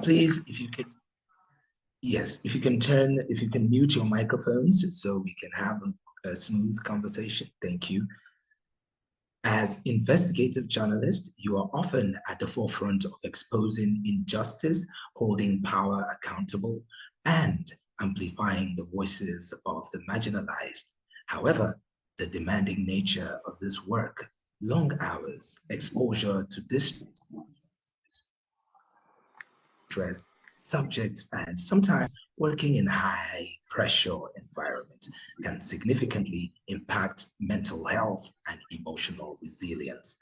Please, if you can, yes, if you can mute your microphones so we can have a smooth conversation. Thank you. As investigative journalists, you are often at the forefront of exposing injustice, holding power accountable, and amplifying the voices of the marginalized. However, the demanding nature of this work, long hours, exposure to distress, subjects, and sometimes working in high pressure environments can significantly impact mental health and emotional resilience.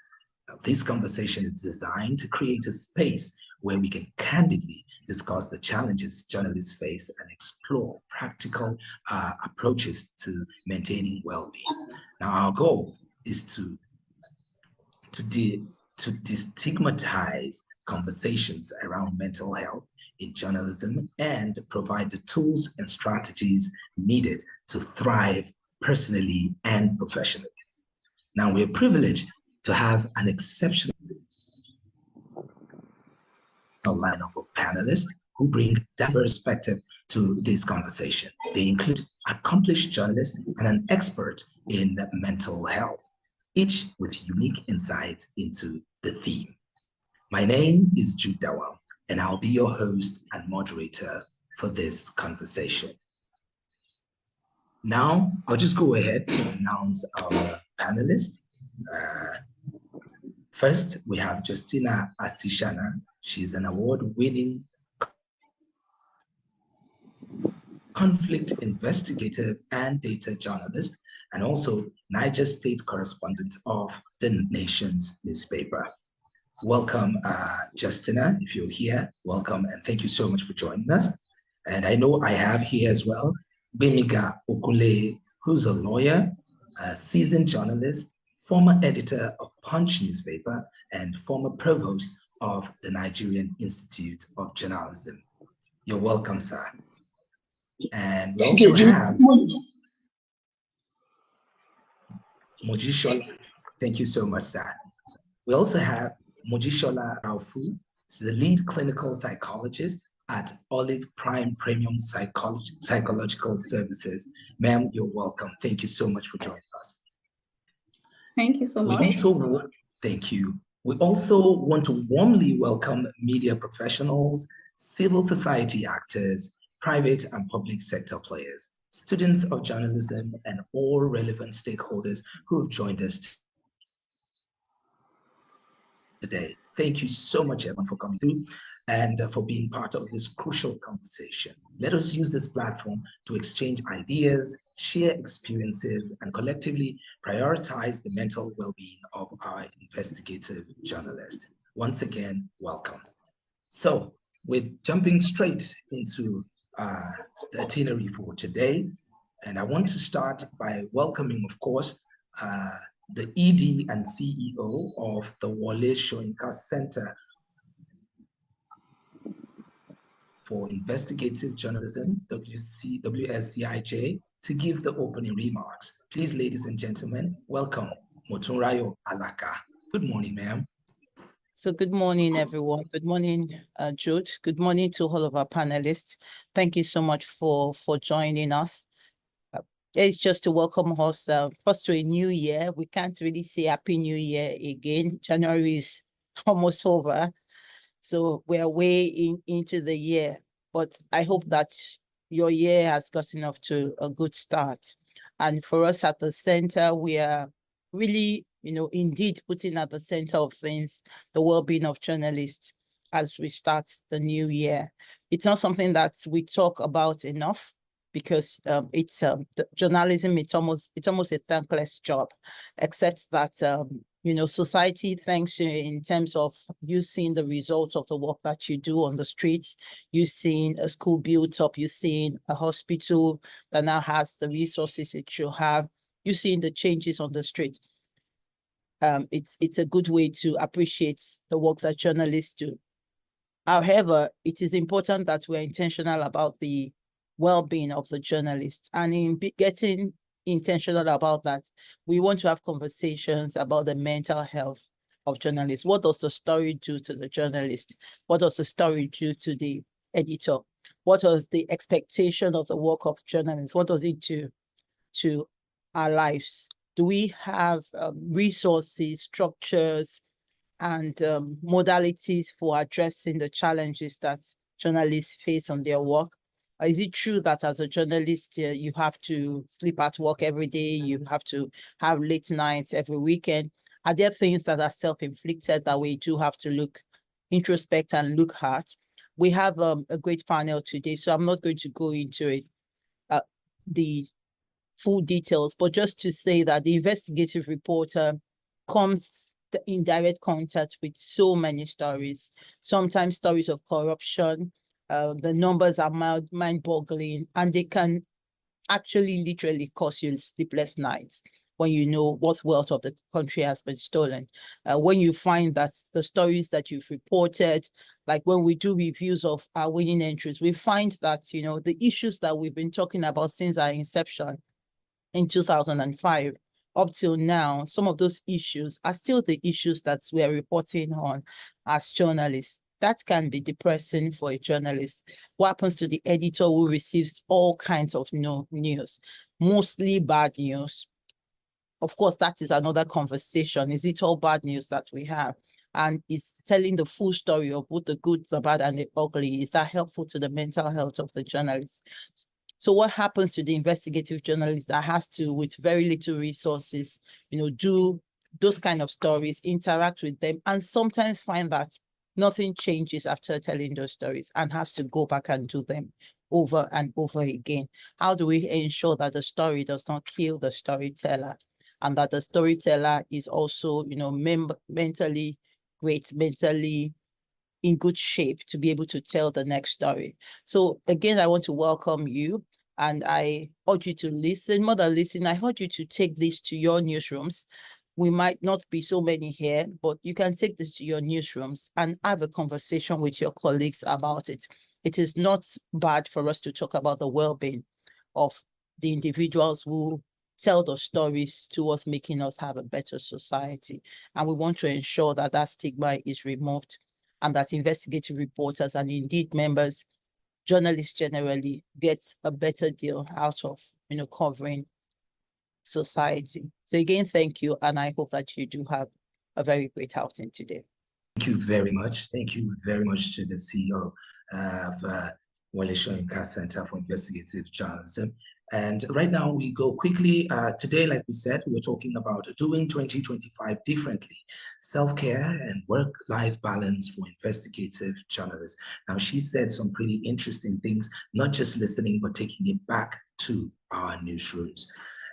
Now, this conversation is designed to create a space where we can candidly discuss the challenges journalists face and explore practical approaches to maintaining well-being. Now, our goal is to destigmatize conversations around mental health in journalism and provide the tools and strategies needed to thrive personally and professionally. Now, we're privileged to have an exceptional lineup of panelists who bring diverse perspective to this conversation. They include accomplished journalists and an expert in mental health, each with unique insights into the theme. My name is Jude Dawam, and I'll be your host and moderator for this conversation. Now, I'll just go ahead to announce our panelists. First, we have Justina Asishana. She's an award-winning conflict investigative and data journalist, and also Niger State correspondent of the Nation's newspaper. Welcome, Justina, if you're here, welcome, and thank you so much for joining us. And I know I have here as well, Bemiga Okule, who's a lawyer, a seasoned journalist, former editor of Punch newspaper, and former provost of the Nigerian Institute of Journalism. You're welcome, sir. And we also have Mojishola. Thank you so much, sir. We also have Mojishola Raufu, the lead clinical psychologist at Olive Prime Premium Psychological Services. Ma'am, you're welcome. Thank you so much for joining us. Thank you so much. Thank you. We also want to warmly welcome media professionals, civil society actors, private and public sector players, students of journalism, and all relevant stakeholders who have joined us today. Thank you so much, everyone, for coming through and for being part of this crucial conversation. Let us use this platform to exchange ideas, share experiences, and collectively prioritize the mental well-being of our investigative journalists. Once again, welcome. So we're jumping straight into the itinerary for today. And I want to start by welcoming, of course, the ED and CEO of the Wole Soyinka Center for Investigative Journalism, WSCIJ, to give the opening remarks. Please, ladies and gentlemen, welcome Motunrayo Alaka. Good morning, ma'am. So good morning, everyone. Good morning, Jude. Good morning to all of our panelists. Thank you so much for joining us. It's just to welcome us first to a new year. We can't really say Happy New Year again. January is almost over. So we're way into the year. But I hope that your year has gotten off to a good start. And for us at the center, we are really, indeed putting at the center of things the well-being of journalists as we start the new year. It's not something that we talk about enough, because it's journalism. It's almost a thankless job, except that society thanks you in terms of you seeing the results of the work that you do on the streets. You've seen a school built up. You've seen a hospital that now has the resources it should have. You've seen the changes on the street. It's a good way to appreciate the work that journalists do. However, it is important that we're intentional about the well-being of the journalist, and in getting intentional about that, we want to have conversations about the mental health of journalists. What does the story do to the journalist? What does the story do to the editor? What was the expectation of the work of journalists? What does it do to our lives? Do we have resources, structures, and modalities for addressing the challenges that journalists face on their work? Is it true that as a journalist, you have to sleep at work every day, you have to have late nights every weekend? Are there things that are self-inflicted that we do have to introspect and look at? We have a great panel today, so I'm not going to go into it, the full details, but just to say that the investigative reporter comes in direct contact with so many stories, sometimes stories of corruption. The numbers are mind-boggling, and they can actually literally cause you sleepless nights when you know what wealth of the country has been stolen. When you find that the stories that you've reported, like when we do reviews of our winning entries, we find that, the issues that we've been talking about since our inception in 2005 up till now, some of those issues are still the issues that we are reporting on as journalists. That can be depressing for a journalist. What happens to the editor who receives all kinds of news, mostly bad news? Of course, that is another conversation. Is it all bad news that we have? And is telling the full story of both the good, the bad, and the ugly, is that helpful to the mental health of the journalist? So what happens to the investigative journalist that has to, with very little resources, do those kind of stories, interact with them, and sometimes find that nothing changes after telling those stories and has to go back and do them over and over again? How do we ensure that the story does not kill the storyteller, and that the storyteller is also, mentally great, mentally in good shape to be able to tell the next story? So again, I want to welcome you, and I urge you to listen. More than listen, I urge you to take this to your newsrooms. We might not be so many here, but you can take this to your newsrooms and have a conversation with your colleagues about it. It is not bad for us to talk about the well-being of the individuals who tell the stories towards making us have a better society. And we want to ensure that that stigma is removed, and that investigative reporters and indeed members, journalists generally, get a better deal out of, covering society. So again, thank you. And I hope that you do have a very great outing today. Thank you very much. Thank you very much to the CEO of Wole Soyinka Center for Investigative Journalism. And right now we go quickly. Today, like we said, we're talking about doing 2025 differently, self-care and work-life balance for investigative journalists. Now, she said some pretty interesting things, not just listening, but taking it back to our newsrooms.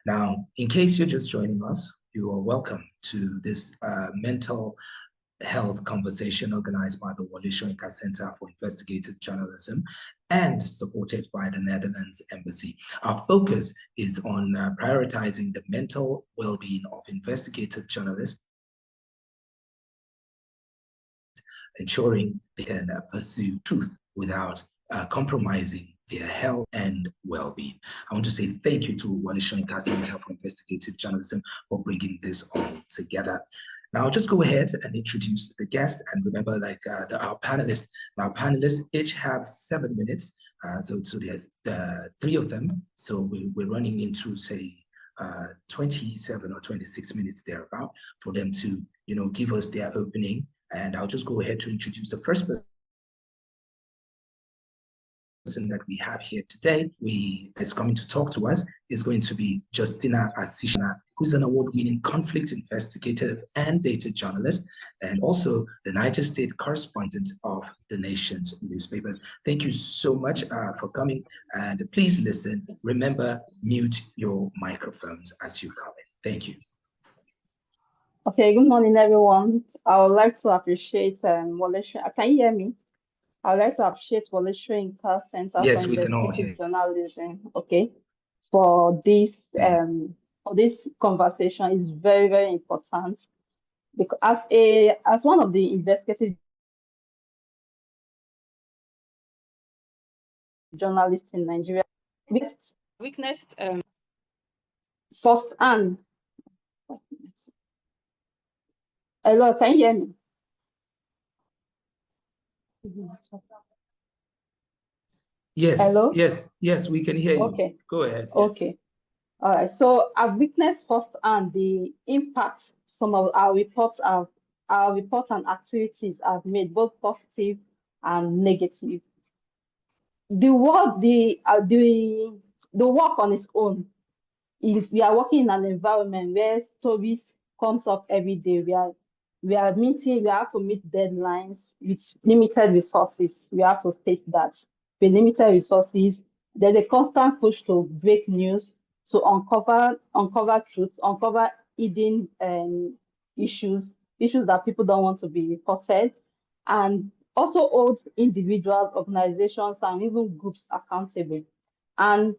Now, in case you're just joining us, you are welcome to this mental health conversation organized by the Wole Soyinka Center for Investigative Journalism and supported by the Netherlands Embassy. Our focus is on prioritizing the mental well-being of investigative journalists, ensuring they can pursue truth without compromising their health and well-being. I want to say thank you to Wole Soyinka Center for Investigative Journalism for bringing this all together. Now, I'll just go ahead and introduce the guest, and remember, our panelists. Now, panelists each have 7 minutes, so there's 3 of them. So we're running into, say, 27 or 26 minutes thereabout for them to, give us their opening. And I'll just go ahead to introduce the first person that we have here today. That's coming to talk to us is going to be Justina Asishna, who's an award-winning conflict investigative and data journalist, and also the Niger State correspondent of the nation's newspapers. Thank you so much for coming, and please listen. Remember, mute your microphones as you come in. Thank you. Okay, good morning, everyone. I would like to appreciate Wole. Can you hear me? I would like to appreciate Wole Soyinka Center for Investigative Journalism. Okay, for this conversation is very, very important, because as one of the investigative journalists in Nigeria, witnessed firsthand Hello, can you hear me? Yes. Hello? Yes, we can hear you. Okay. Go ahead. Yes. Okay. All right. So I've witnessed firsthand the impact some of our reports and activities have made, both positive and negative. The work on its own is we are working in an environment where stories comes up every day. We have to meet deadlines with limited resources. We have to state that with limited resources, there's a constant push to break news, to uncover truth, uncover hidden issues that people don't want to be reported, and also hold individuals, organizations, and even groups accountable. And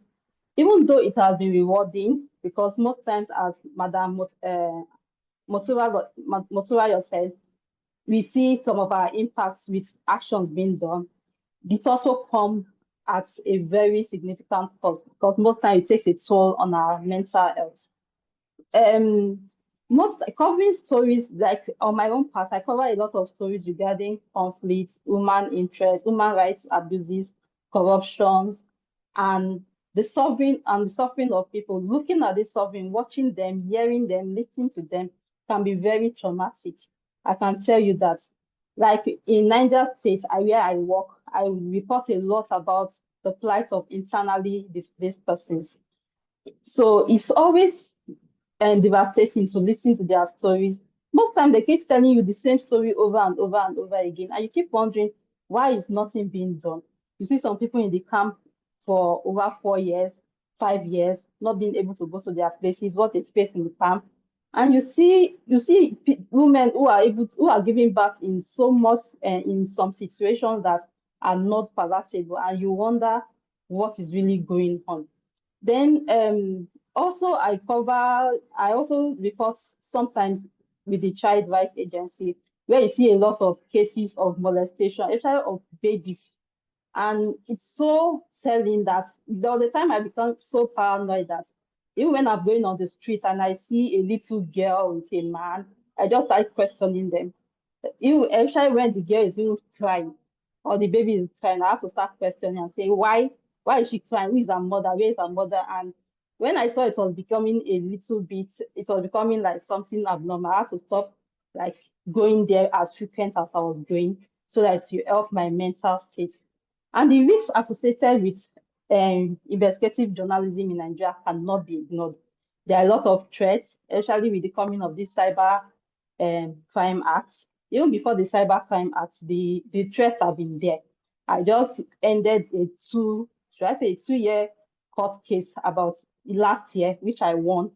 even though it has been rewarding, because most times, as Madam Motura said, we see some of our impacts with actions being done. It also comes at a very significant cost, because most times it takes a toll on our mental health. Most covering stories, like on my own part, I cover a lot of stories regarding conflict, human interest, human rights abuses, corruptions, and the suffering of people. Looking at this suffering, watching them, hearing them, listening to them can be very traumatic. I can tell you that. Like in Niger State, where I work, I report a lot about the plight of internally displaced persons. So it's always devastating to listen to their stories. Most times they keep telling you the same story over and over and over again, and you keep wondering why is nothing being done. You see some people in the camp for over 4 years, 5 years, not being able to go to their places, what they face in the camp. And you see women who are giving birth in so much in some situations that are not palatable, and you wonder what is really going on. Then also I also report sometimes with the Child Rights Agency, where you see a lot of cases of molestation, especially of babies. And it's so telling that there was a time I become so paranoid that even when I'm going on the street and I see a little girl with a man, I just start questioning them. Even especially when the girl is even crying or the baby is crying, I have to start questioning and say, why is she crying? Who is her mother? Where is her mother? And when I saw it was becoming a little bit, it was becoming like something abnormal, I had to stop like going there as frequent as I was going, so that to help my mental state. And the risks associated with investigative journalism in Nigeria cannot be ignored. There are a lot of threats, especially with the coming of this cyber crime act. Even before the cyber crime act, the threats have been there. I just ended a 2-year court case about last year, which I won.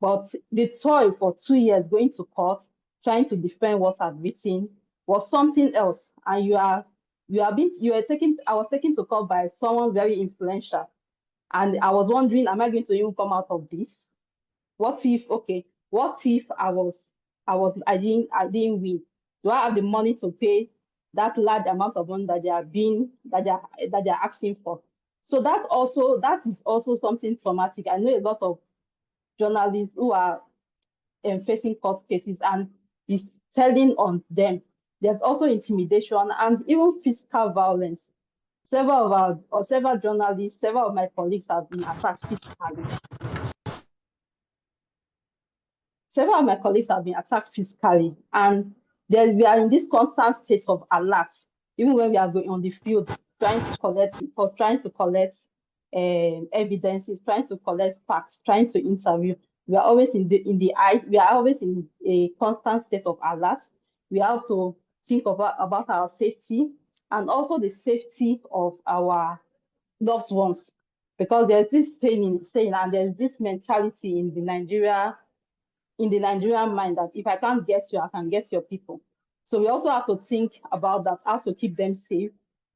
But the toil for 2 years going to court, trying to defend what I've written, was something else. And I was taken to court by someone very influential. And I was wondering, am I going to even come out of this? What if I didn't win? Do I have the money to pay that large amount of money that they are asking for? So that is also something traumatic. I know a lot of journalists who are facing court cases, and is telling on them. There's also intimidation and even physical violence. Several journalists, several of my colleagues have been attacked physically. Several of my colleagues have been attacked physically, and we are in this constant state of alert, even when we are going on the field, trying to collect evidences, trying to collect facts, trying to interview. We are always we are always in a constant state of alert. We have to think about our safety and also the safety of our loved ones, because there's this saying and there's this mentality in the Nigerian mind that if I can't get you, I can get your people. So we also have to think about that, how to keep them safe,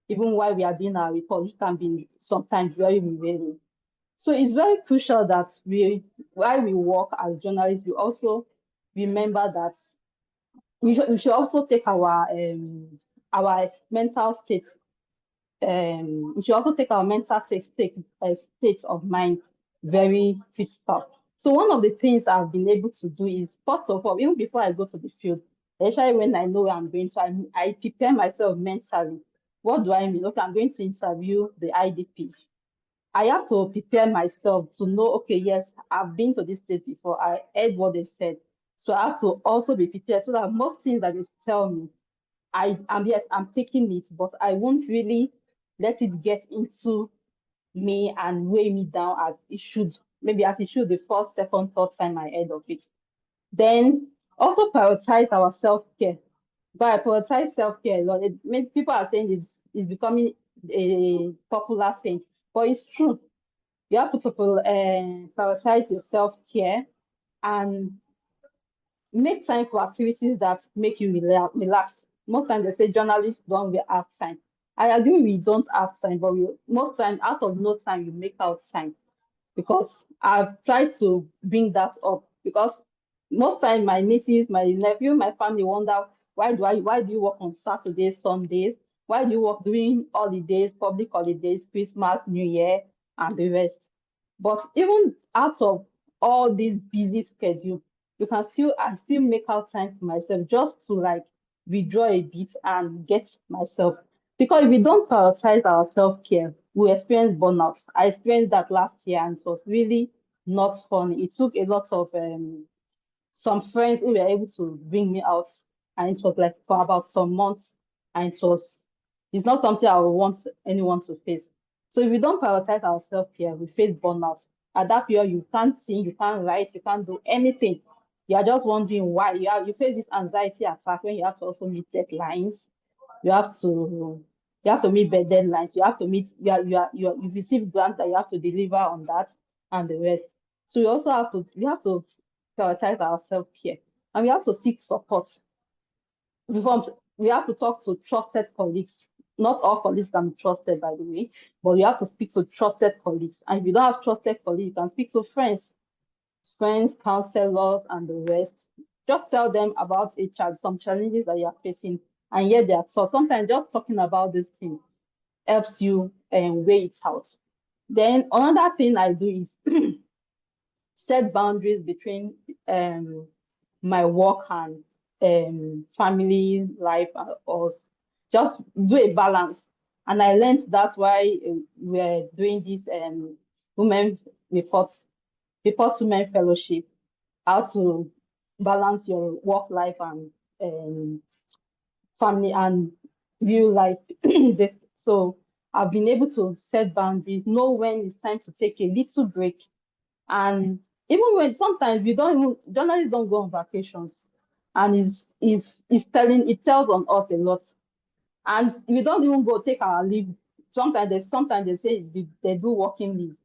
even while we are doing our report, which can be sometimes very revealing. So it's very crucial that while we work as journalists, we also remember that we should also take our mental state. We should also take our mental state of mind very critical. So one of the things I've been able to do is, first of all, even before I go to the field, especially when I know where I'm going. So I prepare myself mentally. What do I mean? Okay, I'm going to interview the IDPs. I have to prepare myself to know, okay, yes, I've been to this place before. I heard what they said. So I have to also be prepared so that most things that they tell me, yes, I'm taking it, but I won't really let it get into me and weigh me down as it should, maybe as it should the first, second, third time I heard of it. Then also prioritize our self-care. But I prioritize self-care a lot. People are saying it's becoming a popular thing, but it's true. You have to prioritize your self-care and make time for activities that make you relax. Most times they say journalists don't have time. I agree we don't have time, but most time out of no time you make out time, because I've tried to bring that up, because most time my nieces, my nephew, my family wonder why do you work on Saturdays, Sundays? Why do you work during holidays, public holidays, Christmas, New Year, and the rest? But even out of all these busy schedule, I still make out time for myself just to like withdraw a bit and get myself. Because if we don't prioritize our self-care, we experience burnout. I experienced that last year and it was really not fun. It took a lot of some friends who were able to bring me out, and it was like for about some months, and it's not something I would want anyone to face. So if we don't prioritize our self-care, we face burnout. At that period, you can't sing, you can't write, you can't do anything. You are just wondering why you face this anxiety attack when you have to also meet deadlines. You have to meet deadlines. You have to meet you receive grants that you have to deliver on that and the rest. So we have to prioritize our self-care, and we have to seek support. We have to talk to trusted colleagues. Not all colleagues can be trusted, by the way, but you have to speak to trusted colleagues. And if you don't have trusted colleagues, you can speak to friends, counselors, and the rest. Just tell them about some challenges that you are facing, and hear their thoughts. Sometimes just talking about this thing helps you weigh it out. Then another thing I do is set boundaries between my work and family life, or just do a balance. And I learned that's why we're doing this women reports women fellowship, how to balance your work life and family and real life. So I've been able to set boundaries, know when it's time to take a little break. And even when sometimes journalists don't go on vacations, and it tells on us a lot. And we don't even go take our leave. Sometimes they say they do working leave.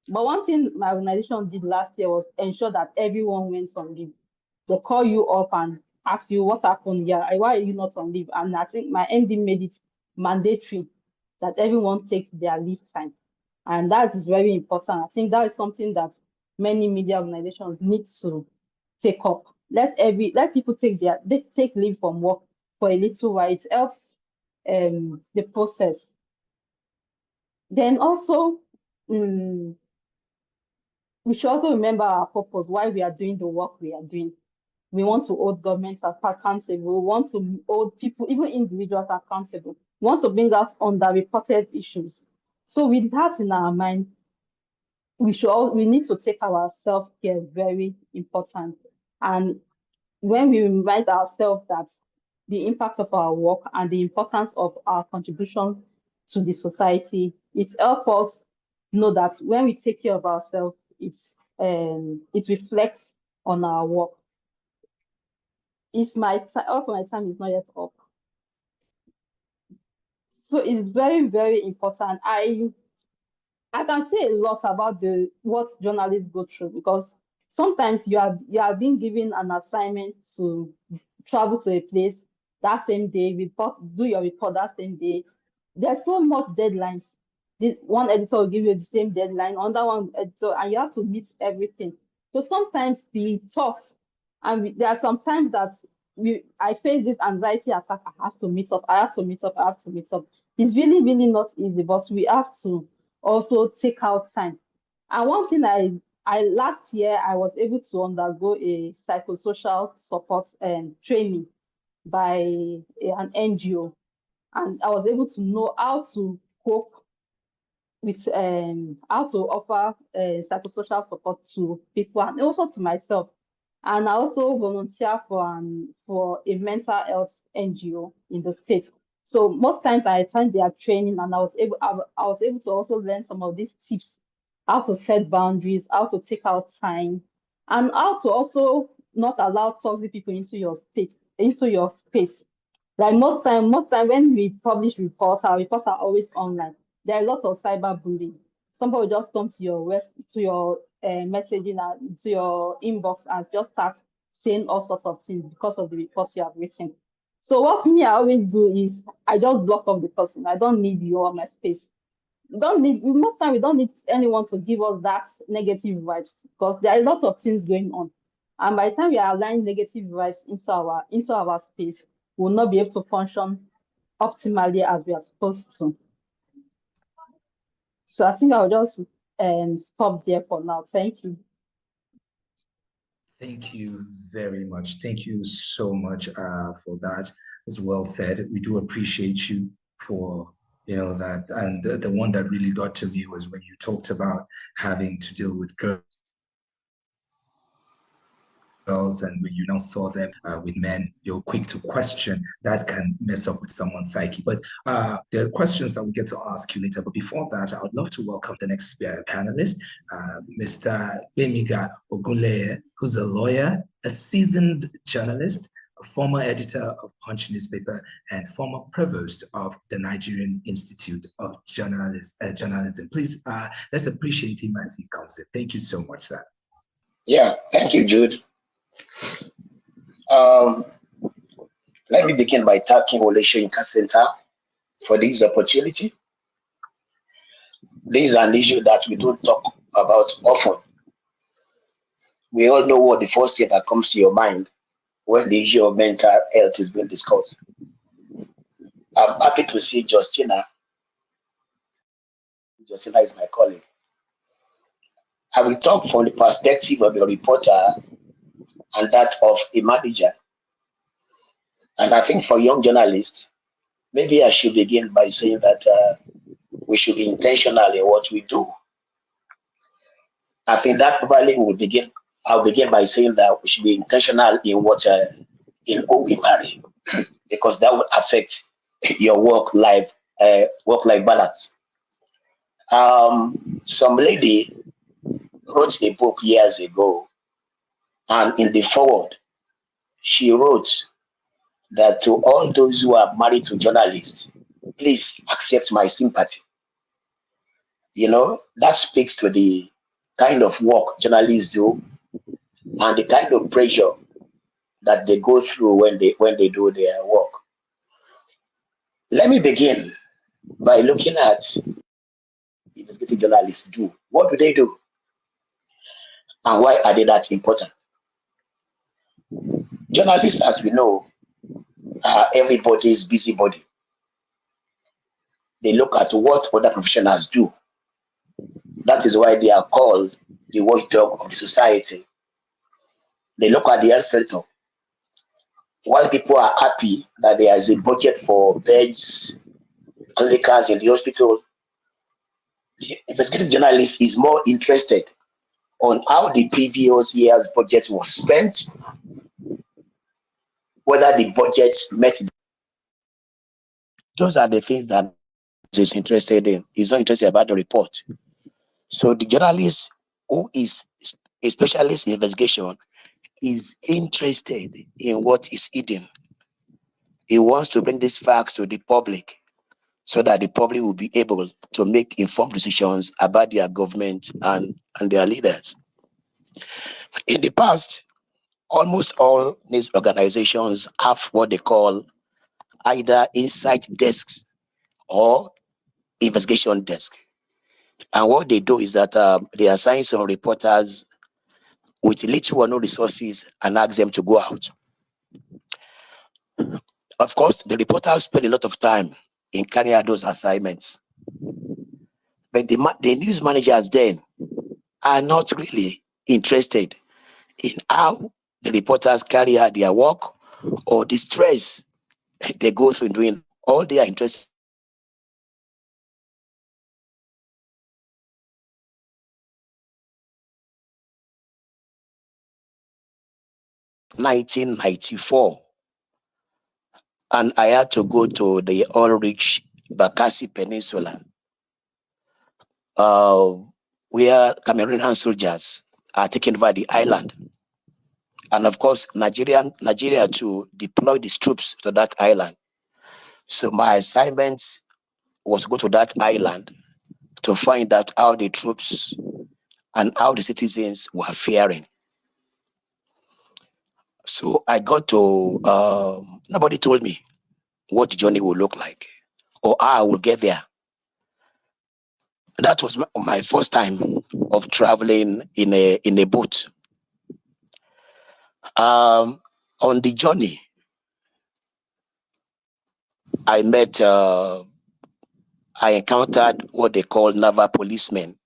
But one thing my organization did last year was ensure that everyone went on leave. They call you up and ask you what happened here. Why are you not on leave? And I think my MD made it mandatory that everyone take their leave time. And that is very important. I think that is something that many media organizations need to take up. Let people take leave from work for a little while. It helps the process. Then also, we should also remember our purpose, why we are doing the work we are doing. We want to hold government accountable. We want to hold people, even individuals, accountable. We want to bring out underreported issues. So with that in our mind, we need to take our self-care very important. And when we remind ourselves that the impact of our work and the importance of our contribution to the society, it helps us know that when we take care of ourselves, it reflects on our work. All my time is not yet up. So it's very, very important. I can say a lot about what journalists go through, because sometimes you are being given an assignment to travel to a place that same day, do your report that same day. There's so much deadlines. One editor will give you the same deadline, another one editor, and you have to meet everything. So sometimes the talks, and there are some times that I face this anxiety attack. I have to meet up. I have to meet up. I have to meet up. It's really, really not easy, but we have to also take out time. And one thing I last year I was able to undergo a psychosocial support training. by an NGO, and I was able to know how to cope with how to offer psychosocial support to people and also to myself. And I also volunteer for a mental health NGO in the state. So most times I attend their training, and I was able to also learn some of these tips, how to set boundaries, how to take out time, and how to also not allow toxic people into your space. Like most time when we publish reports, our reports are always online. There are a lot of cyberbullying. Somebody will just come to your messaging and to your inbox and just start saying all sorts of things because of the reports you have written. So what me I always do is I just block off the person. I don't need you on my space. Most time we don't need anyone to give us that negative vibes because there are a lot of things going on. And by the time we are allowing negative vibes into our space, we will not be able to function optimally as we are supposed to. So I think I'll just stop there for now. Thank you. Thank you very much. Thank you so much for that. As well said, we do appreciate you for that. And the one that really got to me was when you talked about having to deal with girls, and when you now saw them with men, you're quick to question. That can mess up with someone's psyche. But there are questions that we get to ask you later. But before that, I would love to welcome the next panelist, Mr. Bemiga Ogunleye, who's a lawyer, a seasoned journalist, a former editor of Punch newspaper, and former provost of the Nigerian Institute of Journalism. Please, let's appreciate him as he comes in. Thank you so much, sir. Yeah, thank you, Jude. Let me begin by thanking Wole Soyinka Center for this opportunity. This is an issue that we don't talk about often. We all know what the first thing that comes to your mind when the issue of mental health is being discussed. I'm happy to see Justina. Justina is my colleague. I will talk from the perspective of a reporter and that of a manager. And I think for young journalists, maybe I should begin by saying that we should be intentional in what we do. I think that probably will begin. I'll begin by saying that we should be intentional in who we marry, because that would affect your work-life balance. Some lady wrote a book years ago, and in the foreword, she wrote that to all those who are married to journalists, please accept my sympathy. That speaks to the kind of work journalists do and the kind of pressure that they go through when they do their work. Let me begin by looking at investigative journalists do. What do they do? And why are they that important? Journalists, as we know, are everybody's busybody. They look at what other professionals do. That is why they are called the watchdog of society. They look at the health sector. While people are happy that there is a budget for beds, clinicals in the hospital, the investigative journalist is more interested on how the previous year's budget was spent, whether the budget met. Those are the things that he's interested in. He's not interested about the report. So the journalist who is a specialist in investigation is interested in what is hidden. He wants to bring these facts to the public so that the public will be able to make informed decisions about their government and their leaders. In the past, almost all news organizations have what they call either insight desks or investigation desk. And what they do is that they assign some reporters with little or no resources and ask them to go out. Of course, the reporters spend a lot of time in carrying out those assignments. But the news managers then are not really interested in how the reporters carry out their work or the stress they go through in doing. All they are interested 1994, and I had to go to the oil-rich Bakassi Peninsula, where Cameroonian soldiers are taking over the island. And of course, Nigeria to deploy these troops to that island. So my assignment was to go to that island to find out how the troops and how the citizens were faring. So I got to, nobody told me what the journey would look like or how I would get there. That was my first time of traveling in a boat. On the journey, I encountered what they call naval policemen.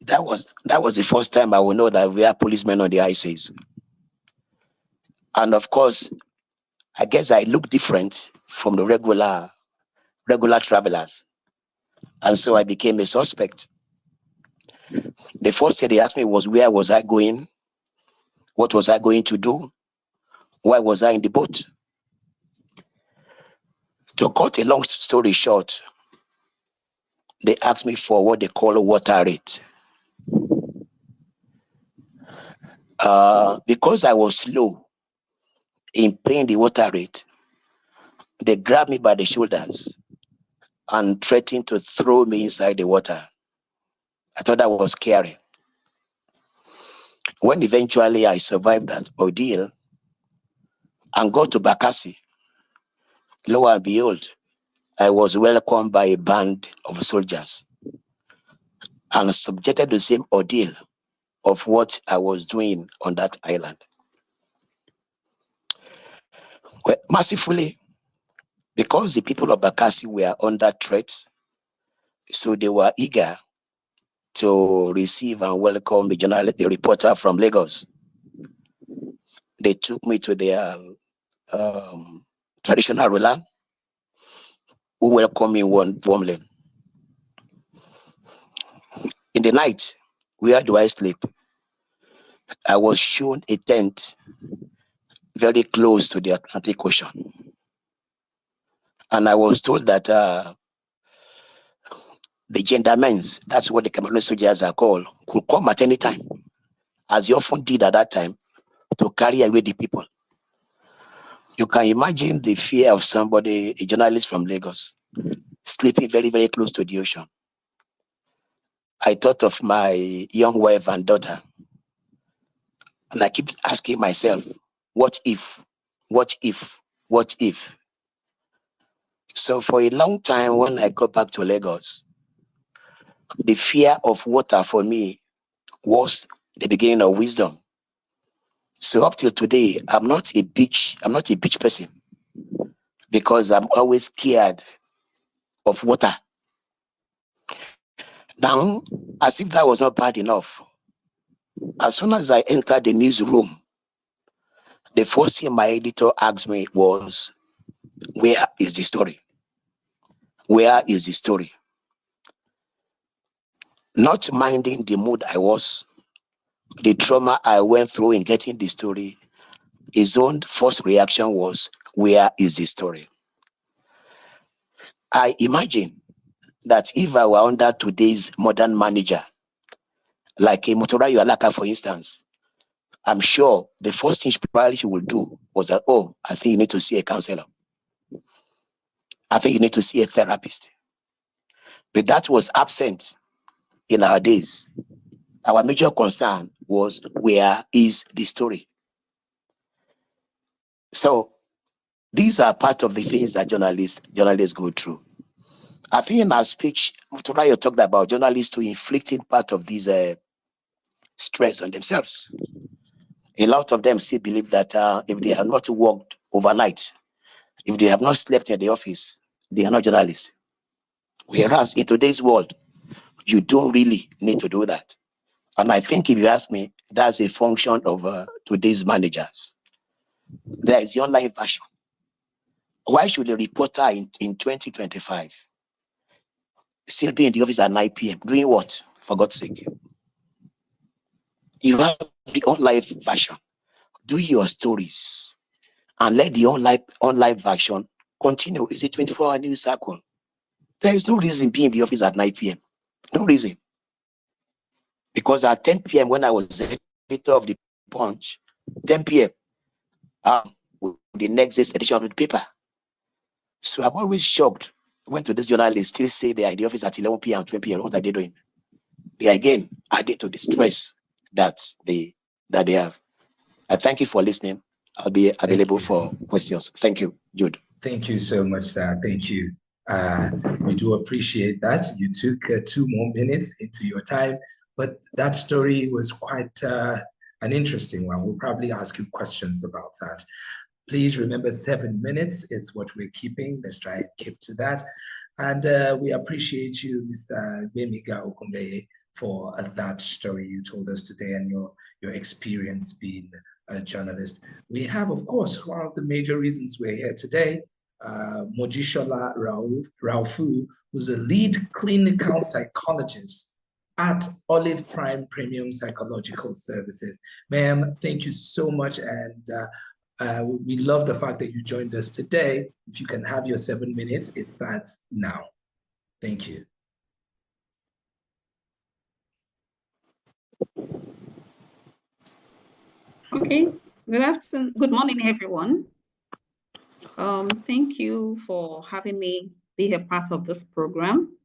That was the first time I would know that we are policemen on the ICs. And of course, I guess I look different from the regular travelers. And so I became a suspect. The first thing they asked me was, where was I going? What was I going to do? Why was I in the boat? To cut a long story short, they asked me for what they call a water rate. Because I was slow in paying the water rate, they grabbed me by the shoulders and threatened to throw me inside the water. I thought that was scary. When eventually I survived that ordeal and got to Bakassi, lo and behold, I was welcomed by a band of soldiers and subjected to the same ordeal of what I was doing on that island. Well, mercifully, because the people of Bakassi were under threat, so they were eager to receive and welcome the reporter from Lagos. They took me to their traditional ruler, who welcomed me warmly. In the night, where do I sleep? I was shown a tent very close to the Atlantic Ocean. And I was told that the gendarmes, that's what the Cameroonian soldiers are called, could come at any time, as they often did at that time, to carry away the people. You can imagine the fear of somebody, a journalist from Lagos, sleeping very, very close to the ocean. I thought of my young wife and daughter, and I keep asking myself, what if? What if? What if? So for a long time, when I got back to Lagos, the fear of water for me was the beginning of wisdom. So up till today, I'm not a beach person, because I'm always scared of water. Now, as if that was not bad enough, as soon as I entered the newsroom, the first thing my editor asked me was, where is the story? Where is the story? Not minding the mood I was, the trauma I went through in getting the story, his own first reaction was, where is the story? I imagine that if I were under today's modern manager, like a Motora Yalaka, for instance, I'm sure the first thing she would do was that, oh, I think you need to see a counselor. I think you need to see a therapist. But that was absent in our days. Our major concern was, where is the story? So these are part of the things that journalists go through. I think in our speech, Motorayo talked about journalists to inflicting part of these stress on themselves. A lot of them still believe that if they have not worked overnight, if they have not slept in the office, they are not journalists. Whereas in today's world, you don't really need to do that. And I think if you ask me, that's a function of today's managers. There is the online version. Why should a reporter in 2025 still be in the office at 9 p.m. doing what, for God's sake? You have the online version. Do your stories and let the online version continue. It's a 24-hour news cycle. There is no reason being in the office at 9 p.m. No reason. Because at 10 p.m. when I was editor of the Punch, 10 p.m. The next day's edition of the paper. So I'm always shocked when to this journalist still say they are in the office at 11 p.m. 12 p.m. What are they doing? They again added to the stress that they have. I thank you for listening. I'll be available for questions. Thank you, Jude. Thank you so much, sir. Thank you. We do appreciate that. You took 2 more minutes into your time, but that story was quite an interesting one. We'll probably ask you questions about that. Please remember 7 minutes is what we're keeping. Let's try and keep to that. And we appreciate you, Mr. Bemiga Okumbeye, for that story you told us today and your experience being a journalist. We have, of course, one of the major reasons we're here today, Mojishola Raufu, who's a lead clinical psychologist at Olive Prime Premium Psychological Services. Ma'am, thank you so much. And we love the fact that you joined us today. If you can have your 7 minutes, it starts now. Thank you. Okay, good morning, everyone. Thank you for having me be a part of this program.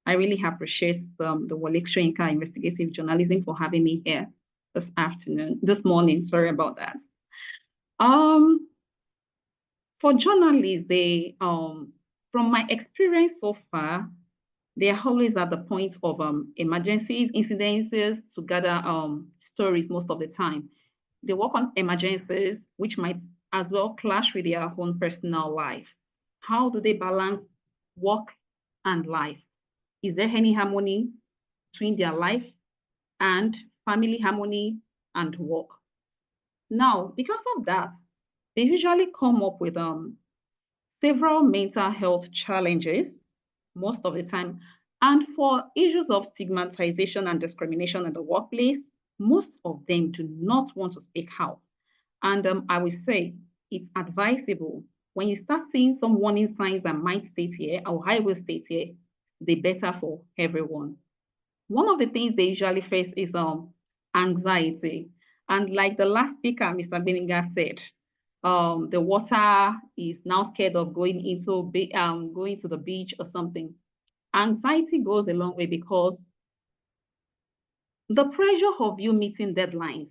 I really appreciate the Soyinka Investigative Journalism for having me here this morning. Sorry about that. For journalists, they from my experience so far, they are always at the point of emergencies, incidences to gather stories most of the time. They work on emergencies, which might as well clash with their own personal life. How do they balance work and life? Is there any harmony between their life and family harmony and work? Now, because of that, they usually come up with several mental health challenges most of the time. And for issues of stigmatization and discrimination in the workplace, most of them do not want to speak out. And I will say it's advisable when you start seeing some warning signs that might state here, or I will state here, the better for everyone. One of the things they usually face is anxiety. And like the last speaker, Mr. Beninga said, the water is now scared of going to the beach or something. Anxiety goes a long way because the pressure of you meeting deadlines,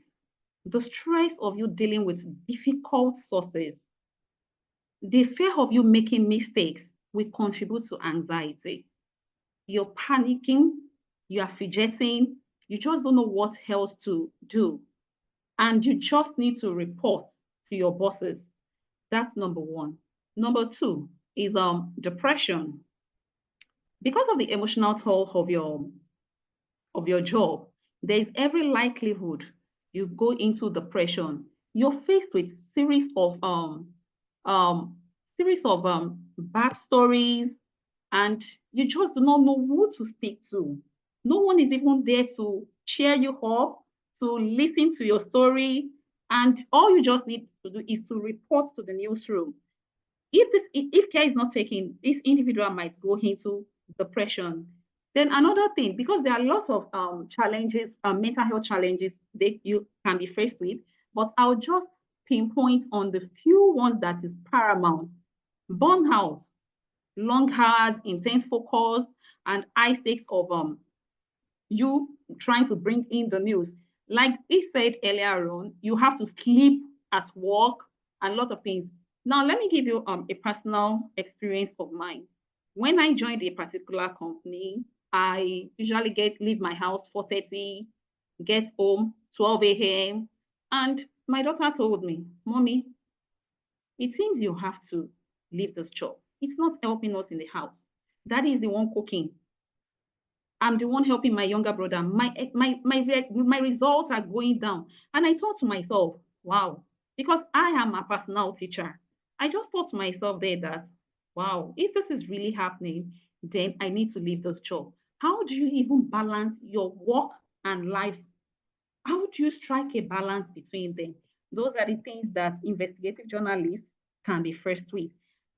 the stress of you dealing with difficult sources, the fear of you making mistakes will contribute to anxiety. You're panicking, you are fidgeting, you just don't know what else to do. And you just need to report to your bosses. That's number one. Number two is depression. Because of the emotional toll of your job, there is every likelihood you go into depression. You're faced with series of backstories, and you just do not know who to speak to. No one is even there to cheer you up, to listen to your story, and all you just need to do is to report to the newsroom. If care is not taken, this individual might go into depression. Then another thing, because there are lots of challenges, mental health challenges that you can be faced with, but I'll just pinpoint on the few ones that is paramount. Burnout, long hours, intense focus, and high stakes of you trying to bring in the news. Like he said earlier on, you have to sleep at work and a lot of things. Now, let me give you a personal experience of mine. When I joined a particular company, I usually leave my house 4:30, get home 12 a.m. And my daughter told me, Mommy, it seems you have to leave this job. It's not helping us in the house. Daddy is the one cooking. I'm the one helping my younger brother. My results are going down. And I thought to myself, wow, Because I am a personal teacher. I just thought to myself there that, wow, if this is really happening, then I need to leave this job. How do you even balance your work and life? How do you strike a balance between them? Those are the things that investigative journalists can be faced with.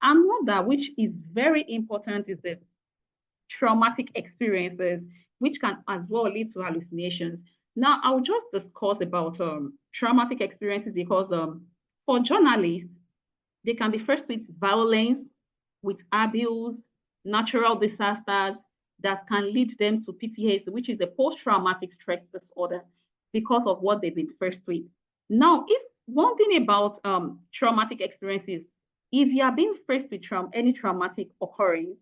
Another, which is very important, is the traumatic experiences, which can as well lead to hallucinations. Now, I'll just discuss about traumatic experiences because for journalists, they can be faced with violence, with abuse, natural disasters that can lead them to PTSD, which is a post-traumatic stress disorder, because of what they've been faced with. Now, if one thing about traumatic experiences, if you are being faced with any traumatic occurrence,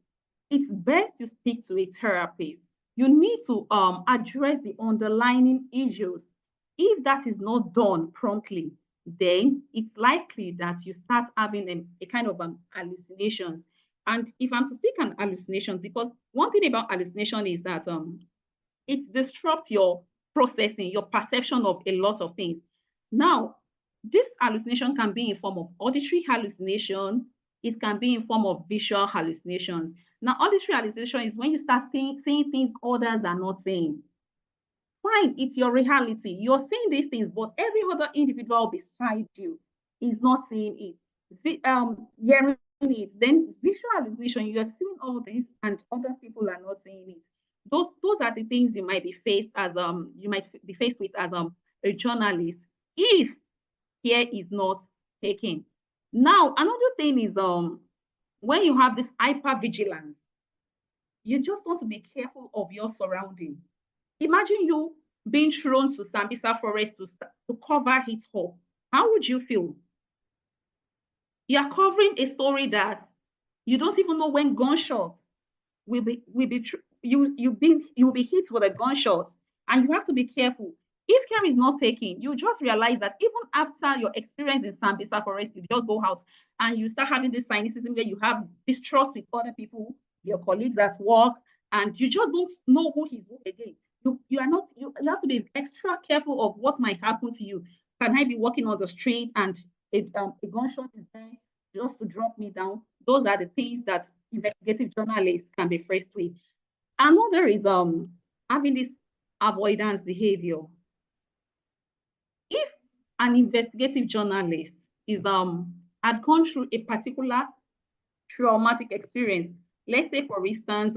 it's best to speak to a therapist. You need to address the underlying issues. If that is not done promptly, then it's likely that you start having a kind of hallucinations. And if I'm to speak on hallucinations, because one thing about hallucination is that it disrupts your processing, your perception of a lot of things. Now, this hallucination can be in form of auditory hallucination. It can be in form of visual hallucinations. Now, auditory hallucination is when you start seeing things others are not saying. Fine, it's your reality. You're seeing these things, but every other individual beside you is not seeing it. Hearing it, then visual hallucination, you're seeing all this and other people are not seeing it. Those are the things you might be faced with as a journalist if care is not taken. Now, another thing is when you have this hypervigilance, you just want to be careful of your surroundings. Imagine you being thrown to Sambisa Forest to cover it up. How would you feel? You are covering a story that you don't even know when gunshots will be you'll be hit with a gunshot, and you have to be careful. If care is not taken, you just realize that even after your experience in Sambisa Forest, you just go out and you start having this cynicism where you have distrust with other people, your colleagues at work, and you just don't know who is who again. You have to be extra careful of what might happen to you. Can I be walking on the street and a gunshot is there just to drop me down? Those are the things that investigative journalists can be faced with. Another is having this avoidance behavior. If an investigative journalist is had gone through a particular traumatic experience, let's say for instance,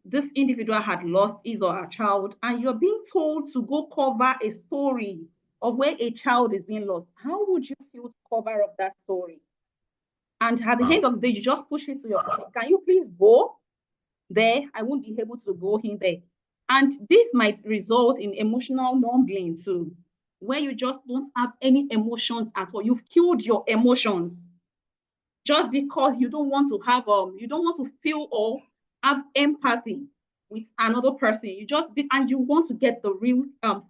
this individual had lost his or her child, and you're being told to go cover a story of where a child is being lost, how would you feel to cover up that story? And at the end of the day, you just push it to your colleague. Can you please go there? I won't be able to go in there. And this might result in emotional numbing too, where you just don't have any emotions at all. You've killed your emotions just because you don't want to have you don't want to feel or have empathy with another person. And you want to get the real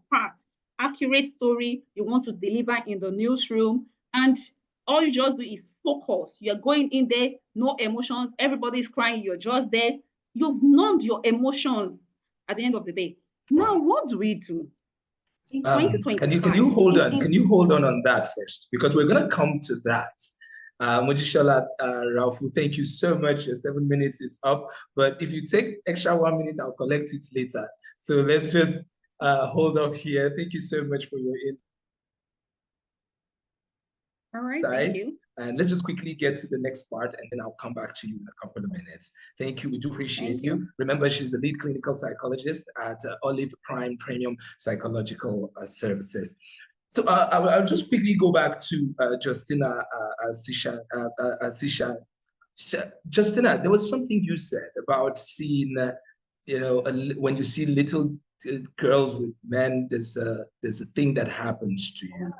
fact, accurate story you want to deliver in the newsroom, and all you just do is focus. You're going in there, no emotions, everybody's crying, you're just there. You've numbed your emotions at the end of the day. Now, what do we do? In 2025, can you hold on? Can you hold on that first? Because we're going to come to that. Mojishola Ralphu, thank you so much. Your 7 minutes is up. But if you take extra 1 minute, I'll collect it later. So let's just hold up here. Thank you so much for your insight. All right, thank you. And let's just quickly get to the next part, and then I'll come back to you in a couple of minutes. Thank you. We do appreciate you. Remember, she's a lead clinical psychologist at Olive Prime Premium Psychological Services. So I'll just quickly go back to Justina Sisha. Justina, there was something you said about seeing, when you see little girls with men, there's a thing that happens to you.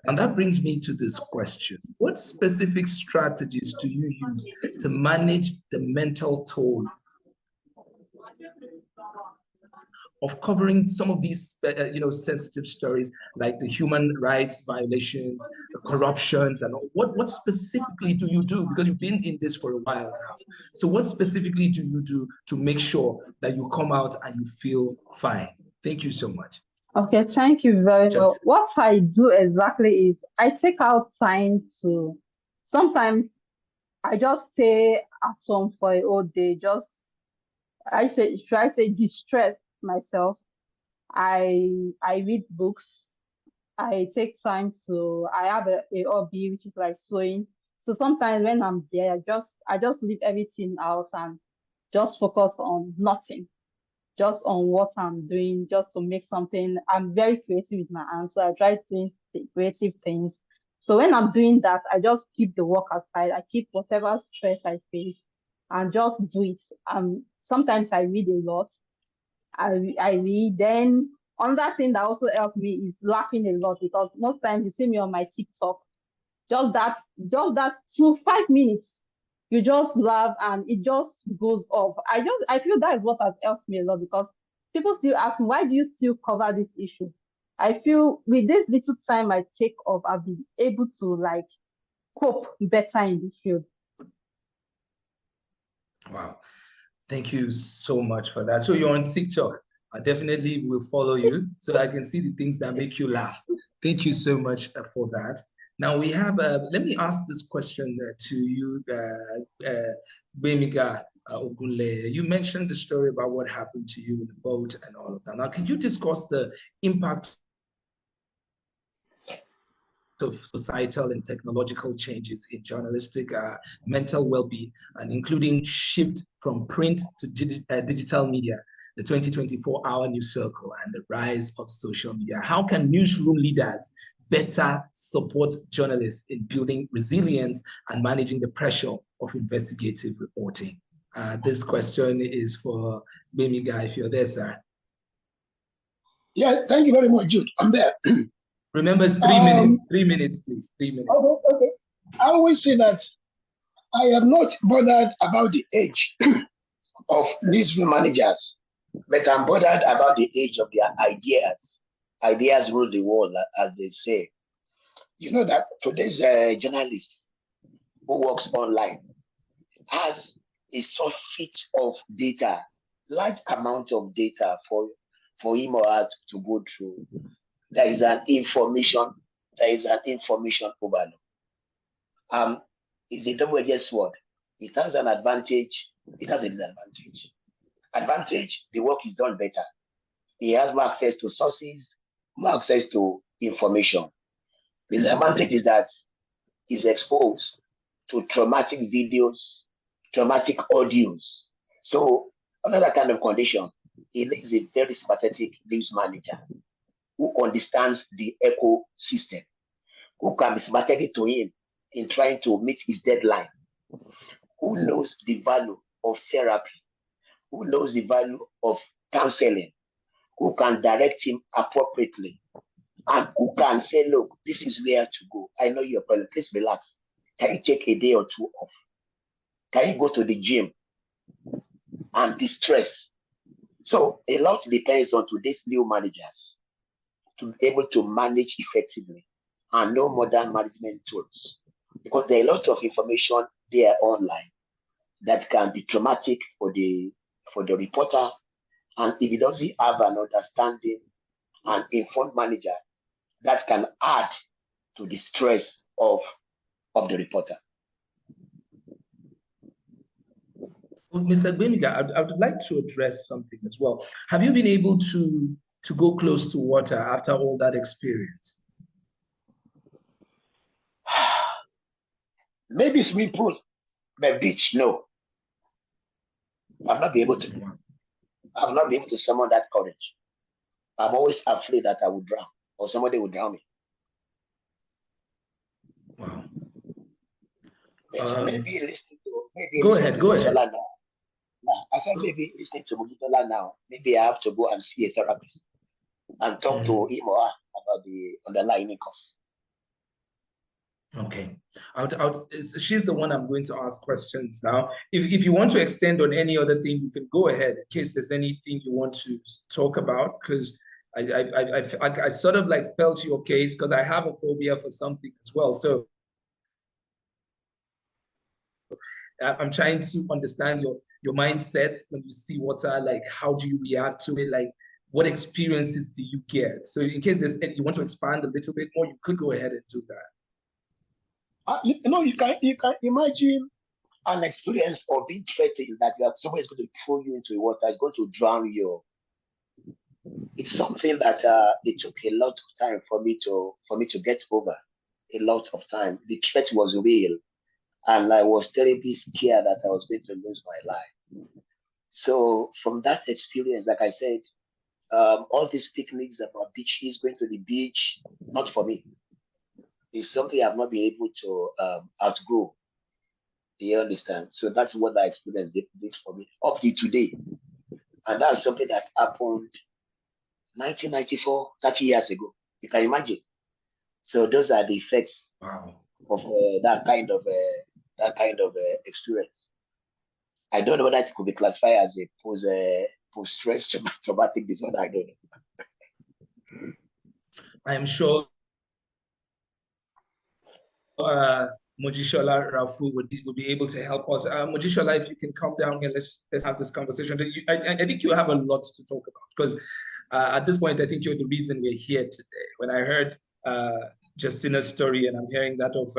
And that brings me to this question. What specific strategies do you use to manage the mental toll of covering some of these, sensitive stories, like the human rights violations, the corruptions, and all? What specifically do you do? Because you've been in this for a while now. So what specifically do you do to make sure that you come out and you feel fine? Thank you so much. Okay, thank you very much. What I do exactly is I take out time to, sometimes I just stay at home for a whole day, should I say distress myself. I read books. I take time to, I have a hobby which is like sewing. So sometimes when I'm there, I just leave everything out and just focus on nothing, just on what I'm doing, just to make something. I'm very creative with my hands, so I try doing creative things. So when I'm doing that, I just keep the work aside. I keep whatever stress I face and just do it. Sometimes I read a lot. I read. Then another thing that also helped me is laughing a lot, because most times you see me on my TikTok, just that 5 minutes, you just laugh and it just goes off. I feel that is what has helped me a lot, because people still ask me, why do you still cover these issues? I feel with this little time I take off, I've been able to like cope better in this field. Wow. Thank you so much for that. So you're on TikTok. I definitely will follow you so I can see the things that make you laugh. Thank you so much for that. Now we have, let me ask this question to you, Bemiga Ogunle. You mentioned the story about what happened to you in the boat and all of that. Now, can you discuss the impact of societal and technological changes in journalistic mental well-being, and including shift from print to digital media, the 2024 Hour News Circle, and the rise of social media? How can newsroom leaders better support journalists in building resilience and managing the pressure of investigative reporting? This question is for Bemiga, if you're there, sir. Yeah, thank you very much, Jude. I'm there. Remember, it's 3 minutes. 3 minutes, please. 3 minutes. Okay. I always say that I am not bothered about the age of newsroom managers, but I'm bothered about the age of their ideas. Ideas rule the world, as they say. You know that today's journalist who works online has a surfeit of data, large amount of data for him or her to go through. There is an information overload. It's a double-edged sword. It has an advantage, it has a disadvantage. Advantage, the work is done better. He has more access to sources, more access to information. The disadvantage is that he's exposed to traumatic videos, traumatic audios. So under that kind of condition, he is a very sympathetic news manager who understands the ecosystem, who can be sympathetic to him in trying to meet his deadline, who knows the value of therapy, who knows the value of counseling, who can direct him appropriately, and who can say, look, this is where to go. I know you're problem. Please relax. Can you take a day or two off? Can you go to the gym and distress? So a lot depends on today's new managers to be able to manage effectively and know modern management tools, because there are a lot of information there online that can be traumatic for the reporter, and if he doesn't have an understanding and informed manager, that can add to the stress of the reporter. Well, Mr. Bemiga, I would like to address something as well. Have you been able to go close to water after all that experience? Maybe swimming pool, but beach, no. I'll not be able to. I will not be able to summon that courage. I'm always afraid that I will drown or somebody will drown me. Wow. Maybe listening to go ahead. Now. I said maybe listening to Mugitola now. Maybe I have to go and see a therapist and talk to him or her about the underlying cause. Okay, she's the one I'm going to ask questions now. If you want to extend on any other thing, you can go ahead in case there's anything you want to talk about, because I sort of like felt your case, because I have a phobia for something as well. So I'm trying to understand your mindset when you see water. Like, how do you react to it? Like, what experiences do you get? So in case you want to expand a little bit more, you could go ahead and do that. You can imagine an experience of being threatened that someone is going to throw you into the water, is going to drown you. It's something that it took a lot of time for me to get over. A lot of time. The threat was real, and I was terribly scared that I was going to lose my life. So from that experience, like I said, all these picnics about beaches, going to the beach, not for me. It's something I've not been able to outgrow. Do you understand? So that's what I experienced did for me up to today. And that's something that happened 1994, 30 years ago. You can imagine. So those are the effects of that kind of experience. I don't know whether it could be classified as a post-stress traumatic disorder. I don't know. I am sure Mojisola Rafu would be able to help us. Mojisola, if you can come down here, let's have this conversation. I think you have a lot to talk about, because at this point, I think you're the reason we're here today. When I heard Justina's story, and I'm hearing that of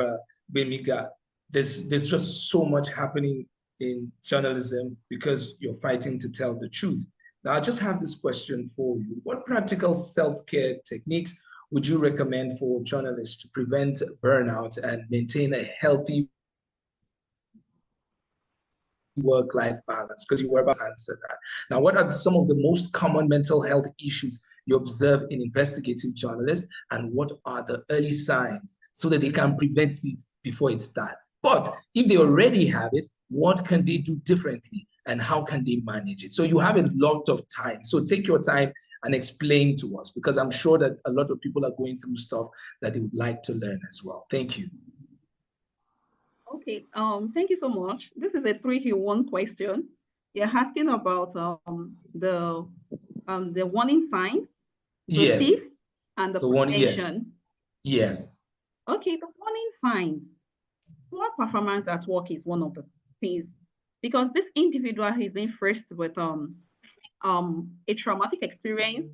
Bemiga, there's just so much happening in journalism because you're fighting to tell the truth. Now, I just have this question for you. What practical self-care techniques would you recommend for journalists to prevent burnout and maintain a healthy work-life balance? Because you were about to answer that. Now, what are some of the most common mental health issues you observe in investigative journalists, and what are the early signs so that they can prevent it before it starts? But if they already have it, what can they do differently, and how can they manage it? So you have a lot of time. So take your time and explain to us, because I'm sure that a lot of people are going through stuff that they would like to learn as well. Thank you. Okay, thank you so much. This is a 3-in-1 question. You're asking about the warning signs, the tips, and the prevention. Yes. Okay, the warning signs. Poor performance at work is one of the things, because this individual has been faced with a traumatic experience.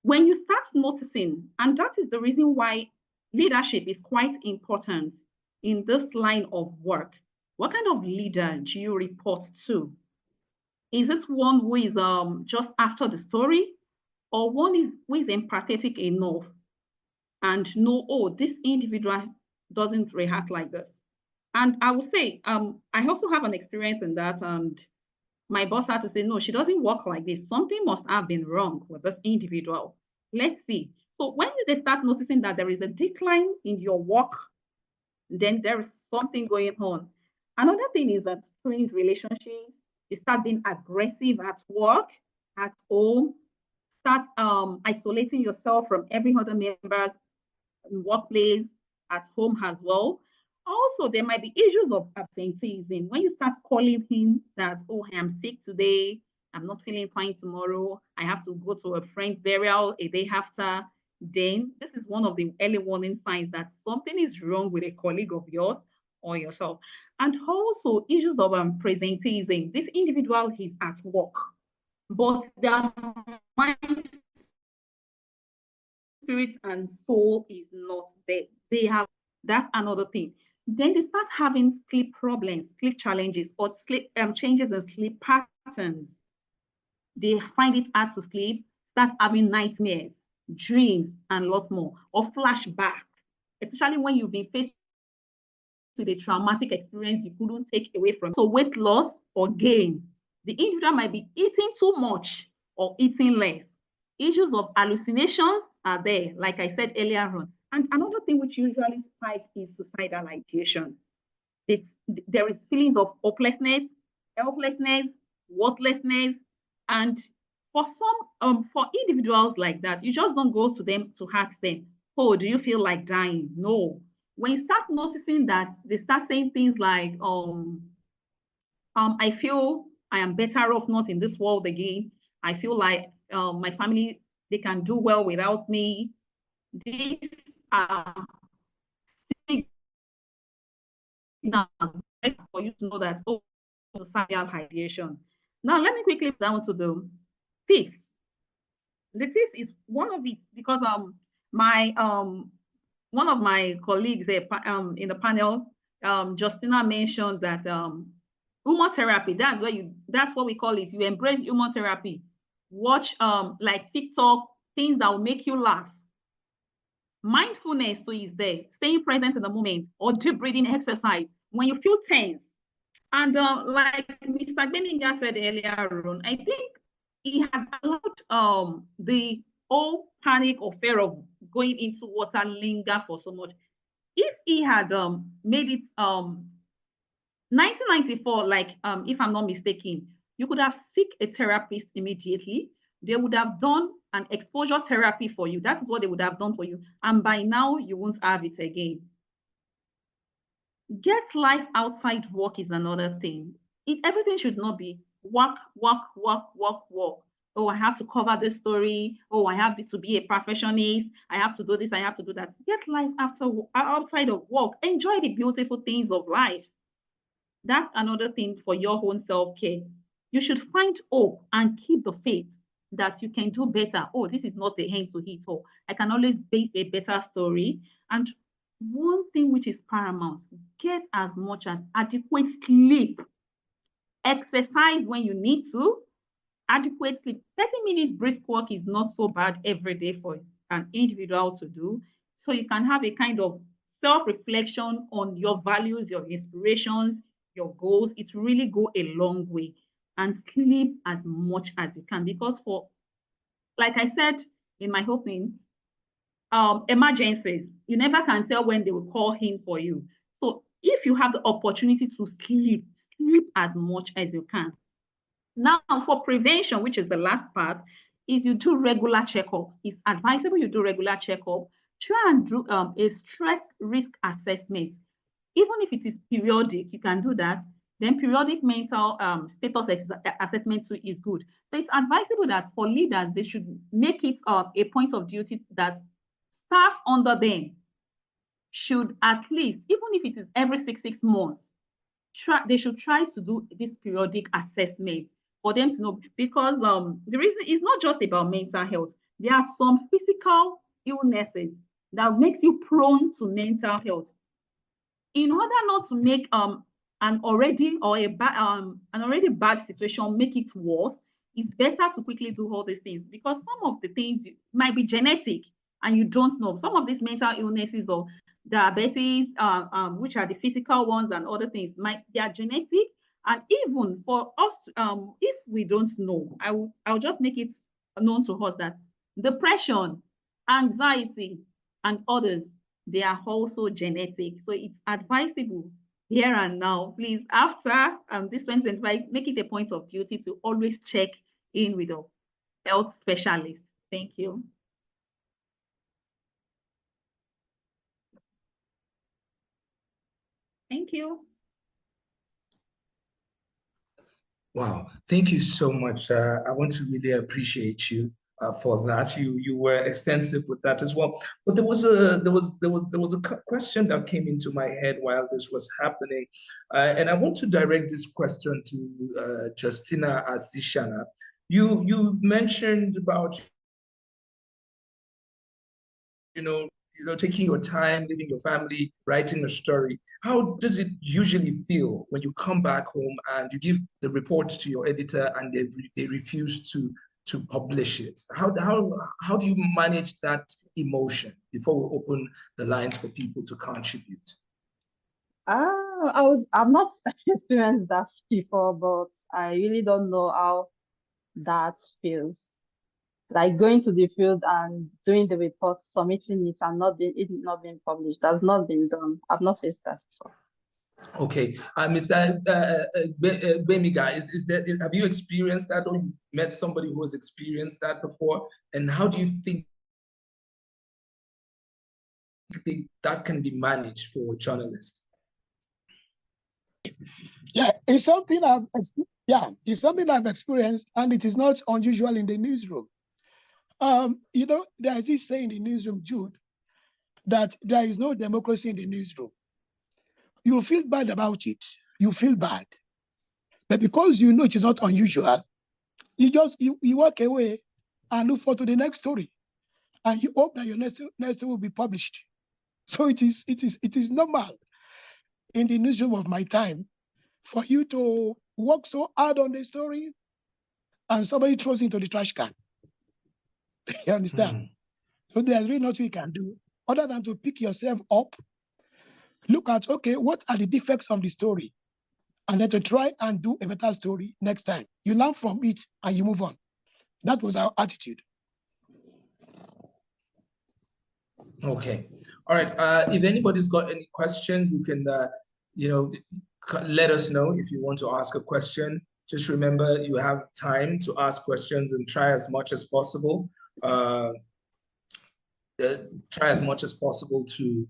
When you start noticing, and that is the reason why leadership is quite important in this line of work. What kind of leader do you report to? Is it one who is just after the story, or one who is empathetic enough and know, oh, this individual doesn't react like this? And I would say, I also have an experience in that, and my boss had to say, no, she doesn't work like this. Something must have been wrong with this individual. Let's see. So when they start noticing that there is a decline in your work, then there is something going on. Another thing is that strained relationships, you start being aggressive at work, at home, start isolating yourself from every other members in workplace, at home as well. Also, there might be issues of absenteeism. When you start calling him that, oh, I am sick today, I'm not feeling fine tomorrow, I have to go to a friend's burial a day after, then this is one of the early warning signs that something is wrong with a colleague of yours or yourself. And also issues of presenteeism. This individual is at work, but their mind, spirit, and soul is not there. They have, that's another thing. Then they start having sleep problems, sleep challenges, or sleep changes in sleep patterns. They find it hard to sleep, start having nightmares, dreams, and lots more, or flashbacks, especially when you've been faced with a traumatic experience you couldn't take away from. So weight loss or gain. The individual might be eating too much or eating less. Issues of hallucinations are there, like I said earlier on. And another thing which usually spikes is suicidal ideation. There is feelings of hopelessness, helplessness, worthlessness, and for individuals like that, you just don't go to them to ask them, oh, do you feel like dying? No. When you start noticing that, they start saying things like, I feel I am better off not in this world again. I feel like my family, they can do well without me. These are signals for you to know that, oh, suicidal ideation. Now, let me quickly down to the tips. this is one of it, because my one of my colleagues in the panel, Justina, mentioned that humor therapy, that's what we call it. You embrace humor therapy. Watch like TikTok, things that will make you laugh. Mindfulness too is there, staying present in the moment, or deep breathing exercise when you feel tense. And like Mr. Beninga said earlier on, I think he had allowed the whole panic or fear of going into water linger for so much. If he had made it 1994, like if I'm not mistaken, you could have seek a therapist immediately. They would have done an exposure therapy for you. That is what they would have done for you. And by now, you won't have it again. Get life outside work is another thing. Everything should not be work, work, work, work, work. Oh, I have to cover this story. Oh, I have to be a perfectionist. I have to do this. I have to do that. Get life outside of work. Enjoy the beautiful things of life. That's another thing for your own self-care. You should find hope and keep the faith that you can do better. Oh, this is not the end to it. Oh, I can always make a better story. And one thing which is paramount, get as much as adequate sleep. Exercise when you need to. Adequate sleep. 30 minutes brisk walk is not so bad every day for an individual to do. So you can have a kind of self-reflection on your values, your inspirations, your goals. It really go a long way. And sleep as much as you can, because like I said in my opening, emergencies, you never can tell when they will call in for you. So if you have the opportunity to sleep as much as you can. Now, for prevention, which is the last part, is you do regular checkup. It's advisable you do regular checkup. Try and do a stress risk assessment. Even if it is periodic, you can do that. Then periodic mental status assessment is good. So it's advisable that for leaders, they should make it a point of duty that staffs under them should at least, even if it is every six months, they should try to do this periodic assessment for them to know, because the reason is not just about mental health. There are some physical illnesses that makes you prone to mental health. In order not to make an already bad situation make it worse, it's better to quickly do all these things, because some of the things might be genetic and you don't know. Some of these mental illnesses or diabetes, which are the physical ones, and other things, they are genetic. And even for us, if we don't know, I'll just make it known to us that depression, anxiety, and others, they are also genetic. So it's advisable here and now, please, after this 2025, make it a point of duty to always check in with a health specialist. Thank you. Thank you. Wow, thank you so much. I want to really appreciate you for that. You were extensive with that as well. But there was a question that came into my head while this was happening, and I want to direct this question to Justina Asishana. You mentioned about taking your time, leaving your family, writing a story. How does it usually feel when you come back home and you give the report to your editor and they refuse to publish it? How do you manage that emotion before we open the lines for people to contribute? I've not experienced that before, but I really don't know how that feels. Like going to the field and doing the report, submitting it, and it not being published. That's not been done. I've not faced that before. Okay, Mr. Bemiga, have you experienced that, or you met somebody who has experienced that before? And how do you think that can be managed for journalists? Yeah, it's something I've experienced, and it is not unusual in the newsroom. There's this saying in the newsroom, Jude, that there is no democracy in the newsroom. You feel bad about it. You feel bad. But because you know it is not unusual, you walk away. and look forward to the next story. And you hope that your next story will be published. So it is normal in the newsroom of my time for you to work so hard on the story and somebody throws into the trash can. You understand? So there's really nothing you can do other than to pick yourself up, look at, okay, what are the defects of the story? And then to try and do a better story next time. You learn from it and you move on. That was our attitude. Okay. All right. If anybody's got any question, you can, let us know if you want to ask a question. Just remember, you have time to ask questions and try as much as possible. Try as much as possible to,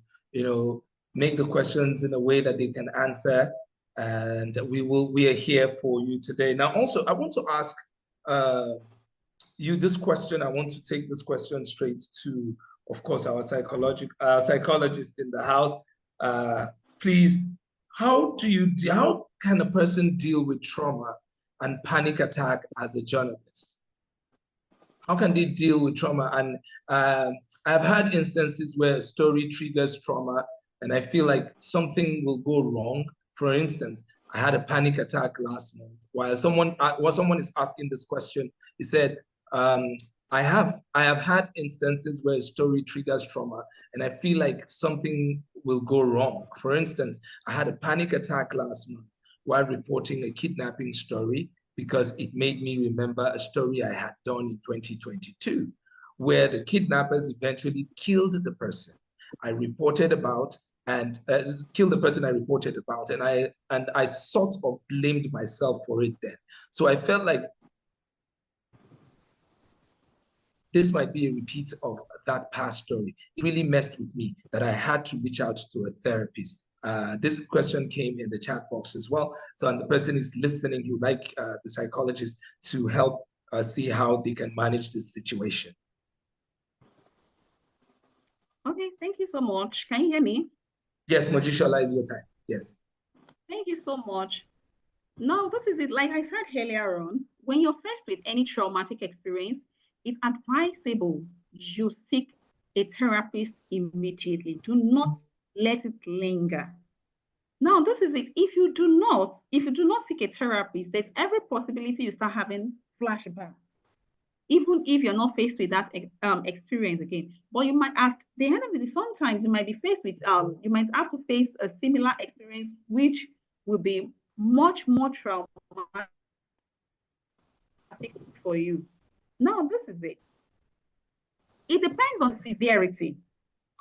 make the questions in a way that they can answer. And we are here for you today. Now, also, I want to ask you this question. I want to take this question straight to, of course, our psychologist in the house. Please, how can a person deal with trauma and panic attack as a journalist? How can they deal with trauma? And I've had instances where a story triggers trauma, and I feel like something will go wrong. For instance, I had a panic attack last month. While someone is asking this question, he said, I have had instances where a story triggers trauma, and I feel like something will go wrong. For instance, I had a panic attack last month while reporting a kidnapping story because it made me remember a story I had done in 2022, where the kidnappers eventually killed the person I reported about and killed the person I reported about, and I sort of blamed myself for it then. So I felt like this might be a repeat of that past story. It really messed with me that I had to reach out to a therapist. This question came in the chat box as well. So, and the person is listening, you like the psychologist to help see how they can manage this situation. Okay, thank you so much. Can you hear me? Yes, Mojishola, is your time. Yes. Thank you so much. No, this is it. Like I said earlier on, when you're faced with any traumatic experience, it's advisable you seek a therapist immediately. Do not let it linger. Now, this is it. If you do not seek a therapist, there's every possibility you start having flashbacks, even if you're not faced with that experience again. But you might, at the end of the day, sometimes you might be faced with, you might have to face a similar experience, which will be much more traumatic for you. Now, this is it. It depends on severity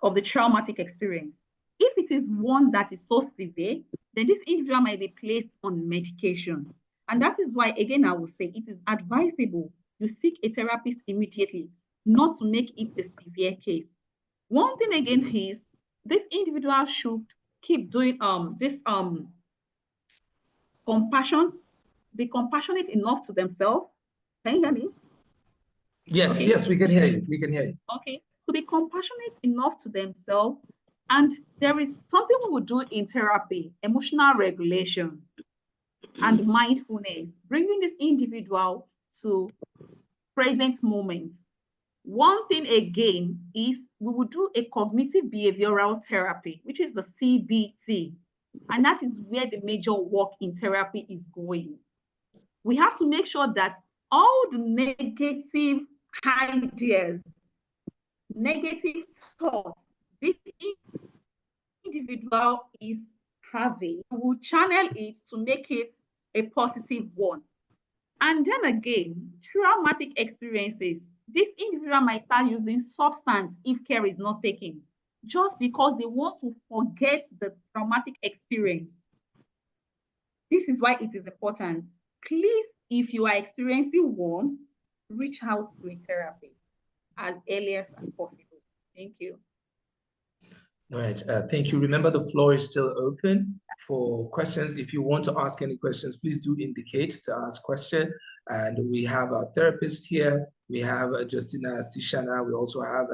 of the traumatic experience. If it is one that is so severe, then this individual might be placed on medication. And that is why, again, I will say it is advisable you seek a therapist immediately, not to make it a severe case. One thing again is this individual should keep doing this compassion, be compassionate enough to themselves. Can you hear me? Yes, okay. Yes, we can hear you. We can hear you. Okay, to be compassionate enough to themselves. And there is something we would do in therapy, emotional regulation and mindfulness, bringing this individual to present moments. One thing again is we would do a cognitive behavioral therapy, which is the CBT. And that is where the major work in therapy is going. We have to make sure that all the negative ideas, negative thoughts this individual is having, will channel it to make it a positive one. And then again, traumatic experiences, this individual might start using substance if care is not taken, just because they want to forget the traumatic experience. This is why it is important. Please, if you are experiencing one, reach out to a therapist as early as possible. Thank you. All right, thank you. Remember, the floor is still open for questions. If you want to ask any questions, please do indicate to ask question. And we have our therapist here. We have Justina Sishana. We also have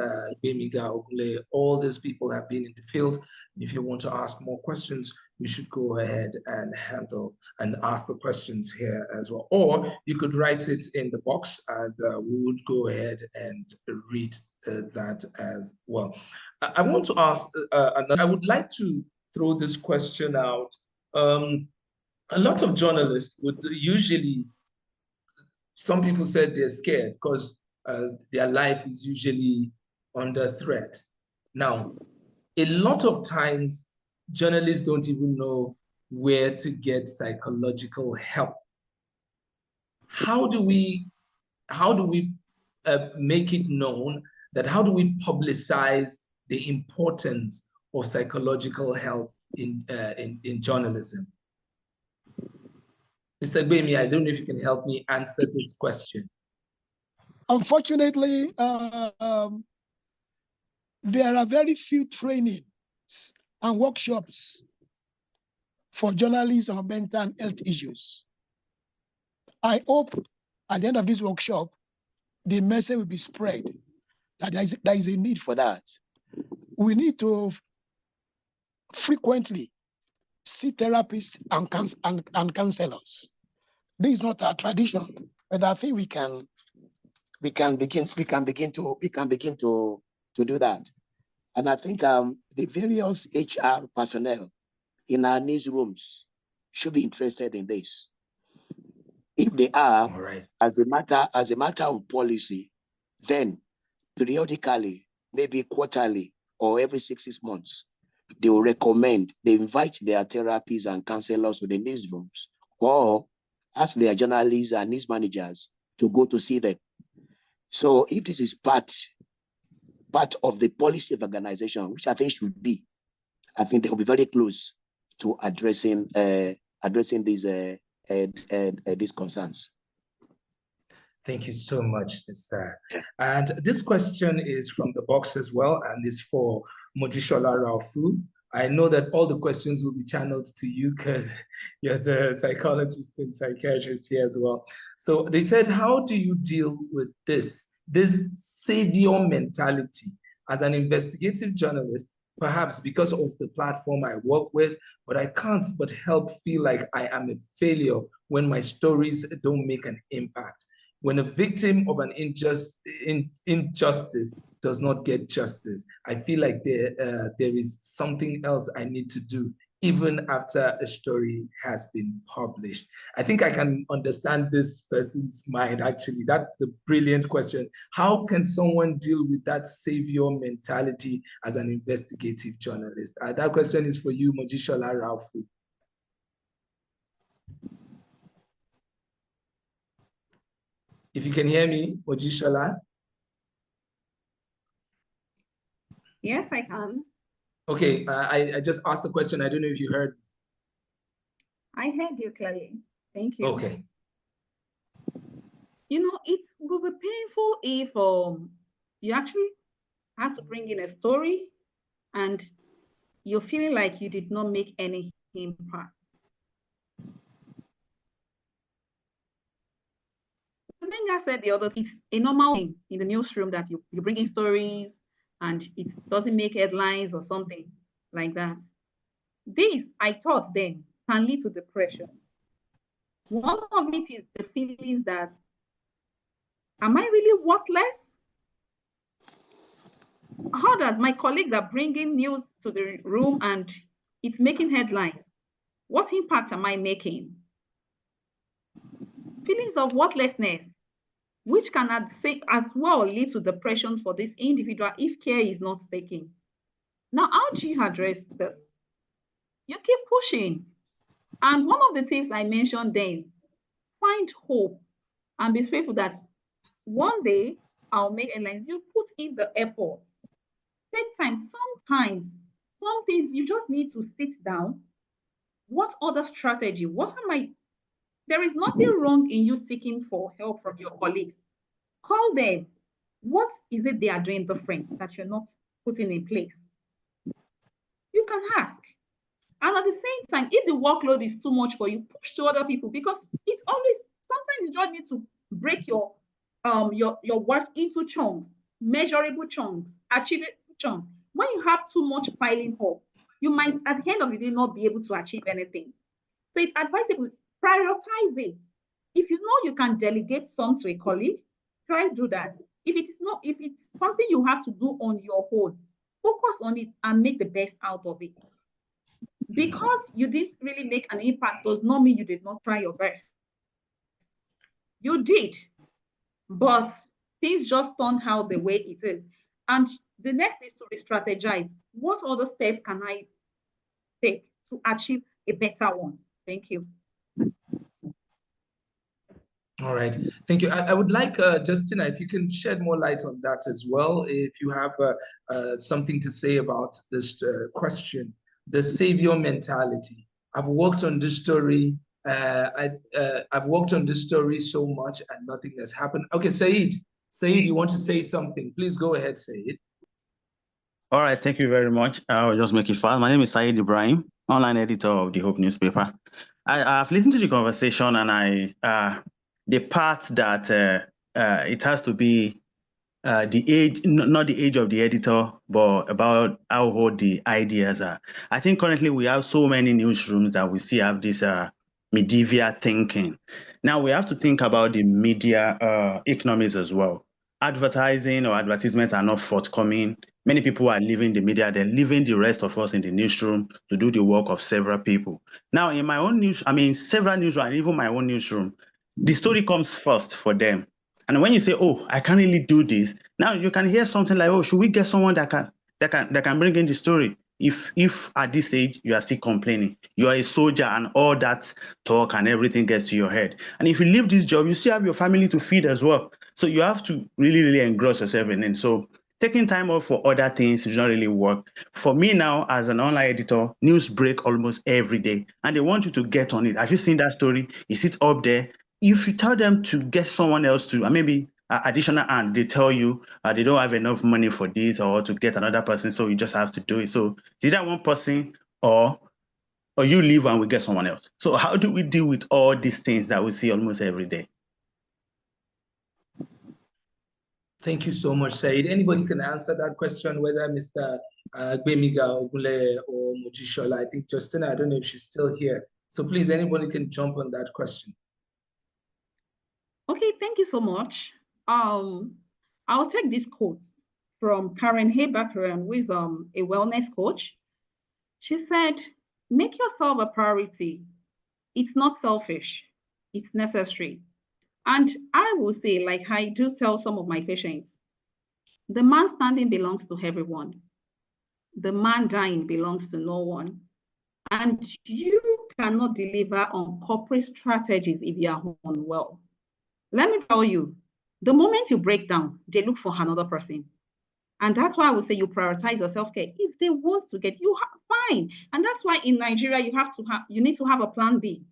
Bemiga Ogule. All these people have been in the field. If you want to ask more questions, we should go ahead and handle and ask the questions here as well. Or you could write it in the box and we would go ahead and read that as well. I want to ask, I would like to throw this question out. A lot of journalists would usually, some people said they're scared because their life is usually under threat. Now, a lot of times, journalists don't even know where to get psychological help. How do we make it known that, how do we publicize the importance of psychological help in journalism? Mr. Gbemi, I don't know if you can help me answer this question. Unfortunately, there are very few trainings and workshops for journalists on mental health issues. I hope at the end of this workshop, the message will be spread that there is a need for that. We need to frequently see therapists and counselors. This is not our tradition, but I think we can begin to do that. And I think the various HR personnel in our newsrooms should be interested in this. If they are, right, as a matter of policy, then periodically, maybe quarterly or every 6 months, they will recommend, they invite their therapists and counselors to the newsrooms, or ask their journalists and news managers to go to see them. So if this is part of the policy of the organization, which I think should be, I think they will be very close to addressing these concerns. Thank you so much, Mr. And this question is from the box as well, and is for Mojisola Raufu. I know that all the questions will be channeled to you because you're the psychologist and psychiatrist here as well. So they said, how do you deal with this savior mentality as an investigative journalist, perhaps because of the platform I work with, but I can't but help feel like I am a failure when my stories don't make an impact? When a victim of an injustice does not get justice, I feel like there is something else I need to do, even after a story has been published. I think I can understand this person's mind, actually. That's a brilliant question. How can someone deal with that savior mentality as an investigative journalist? That question is for you, Mojisola Raufu. If you can hear me, Mojisola. Yes, I can. Okay, I just asked the question. I don't know if you heard. I heard you clearly. Thank you. Okay. You know, it will be painful if you actually had to bring in a story and you're feeling like you did not make any impact. I said the other, it's a normal thing in the newsroom that you bring in stories and it doesn't make headlines or something like that. This, I thought then, can lead to depression. One of it is the feeling that, am I really worthless? Others, my colleagues are bringing news to the room and it's making headlines. What impact am I making? Feelings of worthlessness, which can as well lead to depression for this individual if care is not taken. Now, how do you address this? You keep pushing. And one of the things I mentioned then, find hope and be faithful that one day I'll make headlines. You put in the effort. Take time. Sometimes, some things you just need to sit down. What other strategy? There is nothing wrong in you seeking for help from your colleagues. Call them. What is it they are doing different that you're not putting in place? You can ask. And at the same time, if the workload is too much for you, push to other people, because it's always, sometimes you just need to break your work into chunks, measurable chunks, achievable chunks. When you have too much piling up, you might at the end of the day not be able to achieve anything. So it's advisable, prioritize it. If you know you can delegate some to a colleague, try to do that. If it's something you have to do on your own, focus on it and make the best out of it. Because you didn't really make an impact does not mean you did not try your best. You did, but things just turned out the way it is. And the next is to re-strategize. What other steps can I take to achieve a better one? Thank you. All right, thank you. I would like, Justina, if you can shed more light on that as well, if you have something to say about this question, the savior mentality. I've worked on this story. I've worked on this story so much and nothing has happened. Okay, Said, you want to say something? Please go ahead, Said. All right, thank you very much. I'll just make it fast. My name is Said Ibrahim, online editor of the Hope newspaper. I've listened to the conversation, and the part that it has to be the age, not the age of the editor, but about how old the ideas are. I think currently we have so many newsrooms that we see have this medieval thinking. Now we have to think about the media economics as well. Advertising or advertisements are not forthcoming. Many people are leaving the media, they're leaving the rest of us in the newsroom to do the work of several people. Now in my own several newsrooms, and even my own newsroom, the story comes first for them. And when you say, oh, I can't really do this, now you can hear something like, oh, should we get someone that can bring in the story? If at this age you are still complaining, you are a soldier and all that talk and everything gets to your head. And if you leave this job, you still have your family to feed as well. So you have to really, really engross yourself in it. So taking time off for other things does not really work. For me now, as an online editor, news break almost every day, and they want you to get on it. Have you seen that story? Is it up there? If you tell them to get someone else to, maybe additional hand, they tell you they don't have enough money for this or to get another person, so you just have to do it. So it's either one person or you leave and we get someone else. So how do we deal with all these things that we see almost every day? Thank you so much, Said. Anybody can answer that question, whether Mr. Gbemiga Ogunle or Mojishola. I think Justina, I don't know if she's still here. So please, anybody can jump on that question. Okay, thank you so much. I'll take this quote from Karen Hebakarian, who is a wellness coach. She said, make yourself a priority. It's not selfish, it's necessary. And I will say, like I do tell some of my patients, the man standing belongs to everyone. The man dying belongs to no one. And you cannot deliver on corporate strategies if you are unwell. Let me tell you, the moment you break down, they look for another person. And that's why I would say you prioritize your self-care. If they want to get you, fine. And that's why in Nigeria, you need to have a plan B.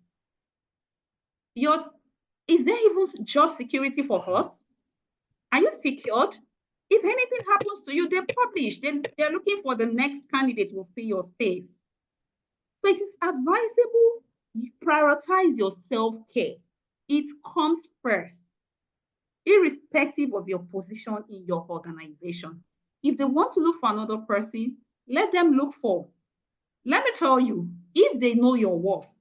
Is there even job security for us? Are you secured? If anything happens to you, they publish. They're looking for the next candidate who will fill your space. So it is advisable you prioritize your self-care. It comes first, irrespective of your position in your organization. If they want to look for another person, let them look for. Let me tell you, if they know your worth,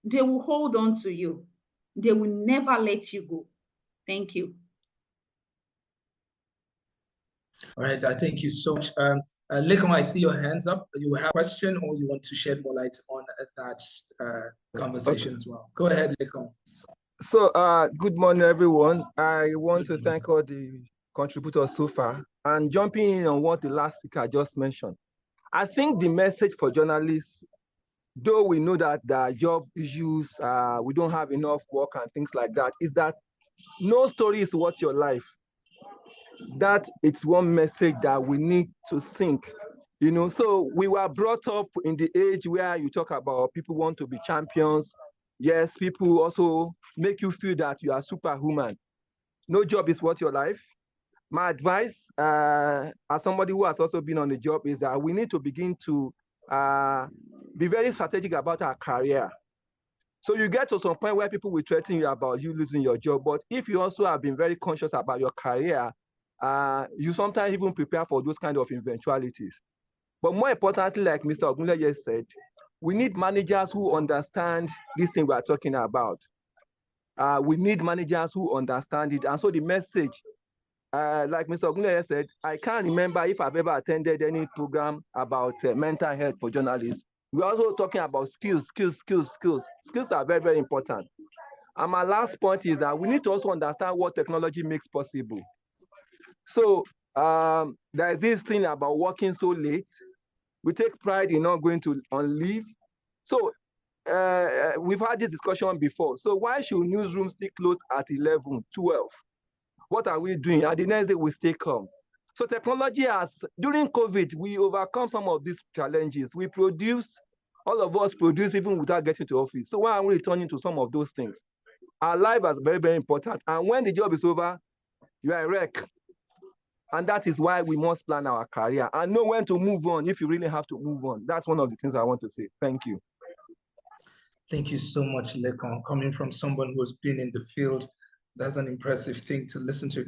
they will hold on to you. They will never let you go. Thank you. All right, thank you so much. Lekon, I see your hands up. You have a question or you want to shed more light on that conversation as well? Go ahead, Lekon. So, good morning, everyone. I want to thank all the contributors so far. And jumping in on what the last speaker just mentioned, I think the message for journalists, though we know that there are job issues, we don't have enough work and things like that, is that no story is worth your life. That it's one message that we need to think. So we were brought up in the age where you talk about people want to be champions. Yes, people also make you feel that you are superhuman. No job is worth your life. My advice, as somebody who has also been on the job, is that we need to begin to be very strategic about our career. So you get to some point where people will threaten you about you losing your job. But if you also have been very conscious about your career, you sometimes even prepare for those kind of eventualities. But more importantly, like Mr. Ogunle just said, we need managers who understand this thing we are talking about. We need managers who understand it. And so the message, like Mr. Ogunle said, I can't remember if I've ever attended any program about mental health for journalists. We're also talking about skills. Skills are very, very important. And my last point is that we need to also understand what technology makes possible. So there's this thing about working so late. We take pride in not going on leave. So we've had this discussion before. So why should newsrooms stay closed at 11, 12? What are we doing? And the next day we stay calm. So technology has, during COVID, we overcome some of these challenges. We produce, all of us produce even without getting to office. So why are we returning to some of those things? Our life is very, very important. And when the job is over, you are a wreck. And that is why we must plan our career and know when to move on if you really have to move on. That's one of the things I want to say. Thank you. Thank you so much, Lekon. Coming from someone who's been in the field, that's an impressive thing to listen to.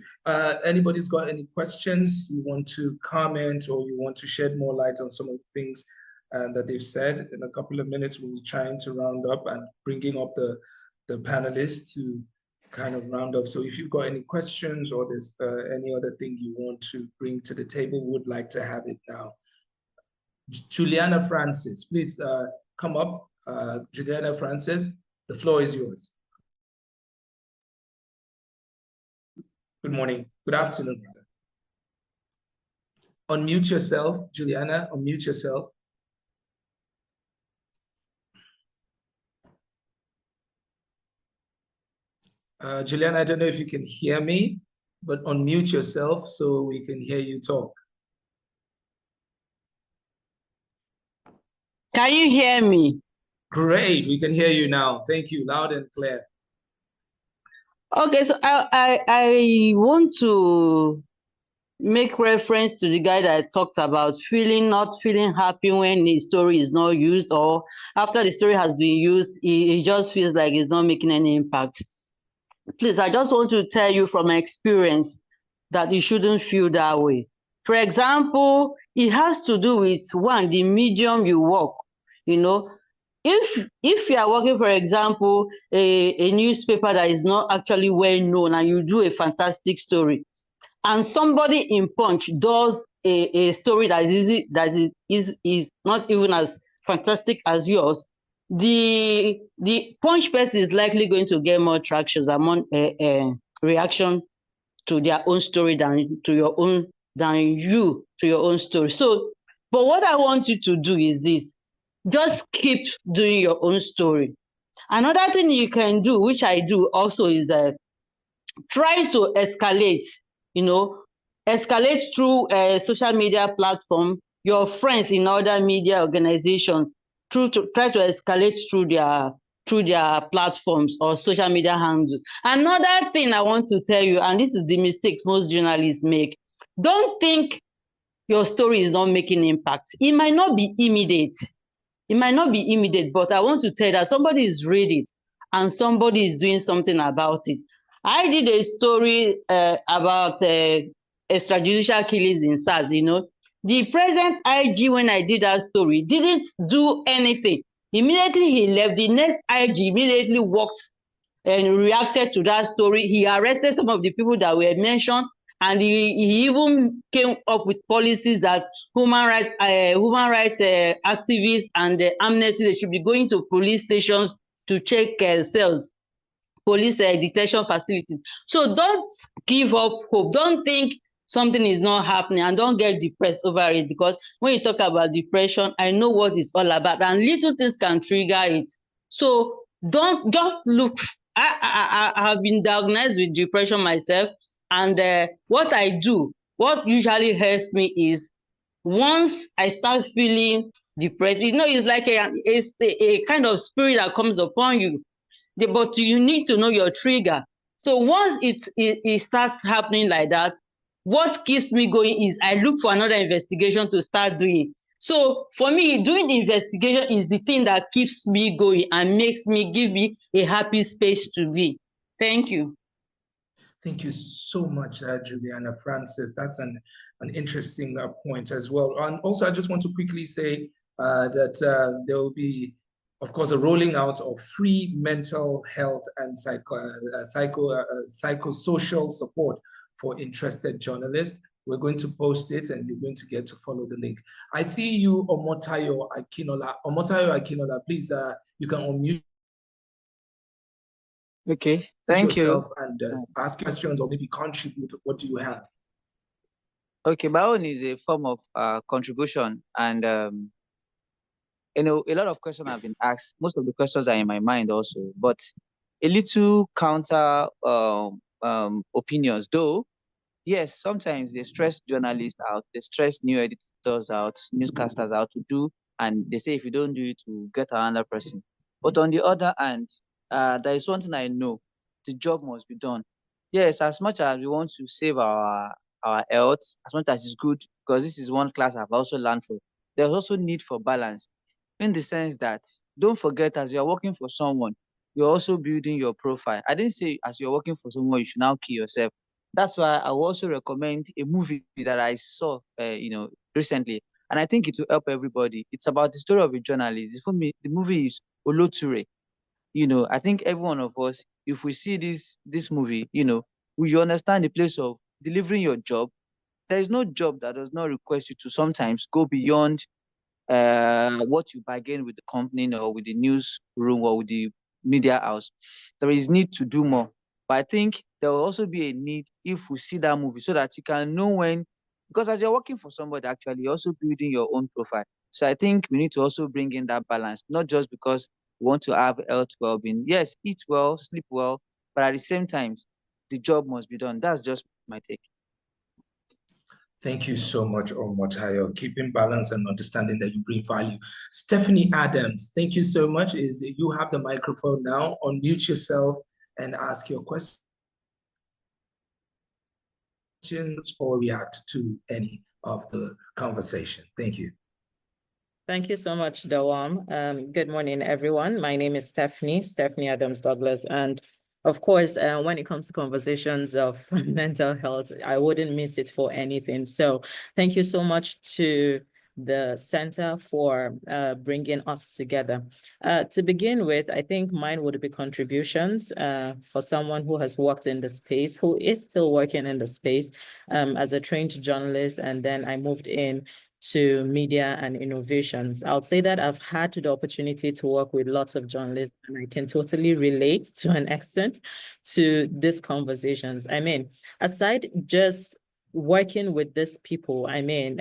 Anybody's got any questions? You want to comment or you want to shed more light on some of the things that they've said? In a couple of minutes, we'll be trying to round up and bringing up the panelists to kind of round up. So if you've got any questions or there's any other thing you want to bring to the table, would like to have it now. Juliana Francis, please come up. Juliana Francis, the floor is yours. Good morning. Good afternoon. Unmute yourself, Juliana, unmute yourself. Juliana, I don't know if you can hear me, but unmute yourself so we can hear you talk. Can you hear me? Great, we can hear you now. Thank you, loud and clear. Okay, so I want to make reference to the guy that I talked about not feeling happy when his story is not used, or after the story has been used, he just feels like it's not making any impact. Please, I just want to tell you from my experience that you shouldn't feel that way. For example, it has to do with, one, the medium you work. You know, if you are working, for example, a newspaper that is not actually well known and you do a fantastic story, and somebody in Punch does a story that is not even as fantastic as yours, the Punch person is likely going to get more traction, among reaction to their own story than your own story. So, but what I want you to do is this: just keep doing your own story. Another thing you can do, which I do also, is try to escalate. Escalate through a social media platform, your friends in other media organizations, try to escalate through their platforms or social media handles. Another thing I want to tell you, and this is the mistake most journalists make: don't think your story is not making impact. It might not be immediate. But I want to tell you that somebody is reading and somebody is doing something about it. I did a story about extrajudicial killings in SARS. The present IG, when I did that story, didn't do anything. Immediately he left. The next IG immediately walked and reacted to that story. He arrested some of the people that were mentioned, and he even came up with policies that human rights activists and Amnesty, they should be going to police stations to check cells, police detention facilities. So don't give up hope. Don't think something is not happening, and don't get depressed over it, because when you talk about depression, I know what it's all about, and little things can trigger it. So don't just look. I have been diagnosed with depression myself, and what usually helps me is, once I start feeling depressed, it's like a kind of spirit that comes upon you. But you need to know your trigger. So once it starts happening like that, what keeps me going is I look for another investigation to start doing. So for me, doing the investigation is the thing that keeps me going and give me a happy space to be. Thank you. Thank you so much, Juliana Francis. That's an interesting point as well. And also, I just want to quickly say that there will be, of course, a rolling out of free mental health and psychosocial support for interested journalists. We're going to post it and you're going to get to follow the link. I see you, Omotayo Akinola. Omotayo Akinola, please, you can unmute. Okay, thank yourself you. And ask questions or maybe contribute. What do you have? Okay, my own is a form of contribution, and you know, a lot of questions have been asked. Most of the questions are in my mind also, but a little counter opinions. Though, yes, sometimes they stress journalists out, they stress new editors out, newscasters out to do, and they say if you don't do it, you get another person. But on the other hand, there is one thing I know: the job must be done. Yes, as much as we want to save our health, as much as it's good, because this is one class I've also learned from. There's also need for balance, in the sense that don't forget, as you're working for someone, you're also building your profile. I didn't say as you're working for someone, you should now kill yourself. That's why I will also recommend a movie that I saw, recently, and I think it will help everybody. It's about the story of a journalist. For me, the movie is Oloture. You know, I think every one of us, if we see this movie, you know, we understand the place of delivering your job. There is no job that does not request you to sometimes go beyond what you bargain with the company or with the newsroom or with the media house. There is need to do more. But I think there will also be a need if we see that movie so that you can know when, because as you're working for somebody, actually, you're also building your own profile. So I think we need to also bring in that balance, not just because we want to have health well-being. Yes, eat well, sleep well, but at the same time, the job must be done. That's just my take. Thank you so much, Omotayo. Keeping balance and understanding that you bring value. Stephanie Adams, thank you so much. You have the microphone now. Unmute yourself and ask your questions or react to any of the conversation. Thank you. Thank you so much, Dawam. Good morning, everyone. My name is Stephanie Adams Douglas. And of course, when it comes to conversations of mental health, I wouldn't miss it for anything. So thank you so much to the Center for bringing us together. To begin with, I think mine would be contributions for someone who has worked in the space, who is still working in the space as a trained journalist, and then I moved in to media and innovations. I'll say that I've had the opportunity to work with lots of journalists, and I can totally relate to an extent to these conversations. I mean, aside just working with these people, I mean,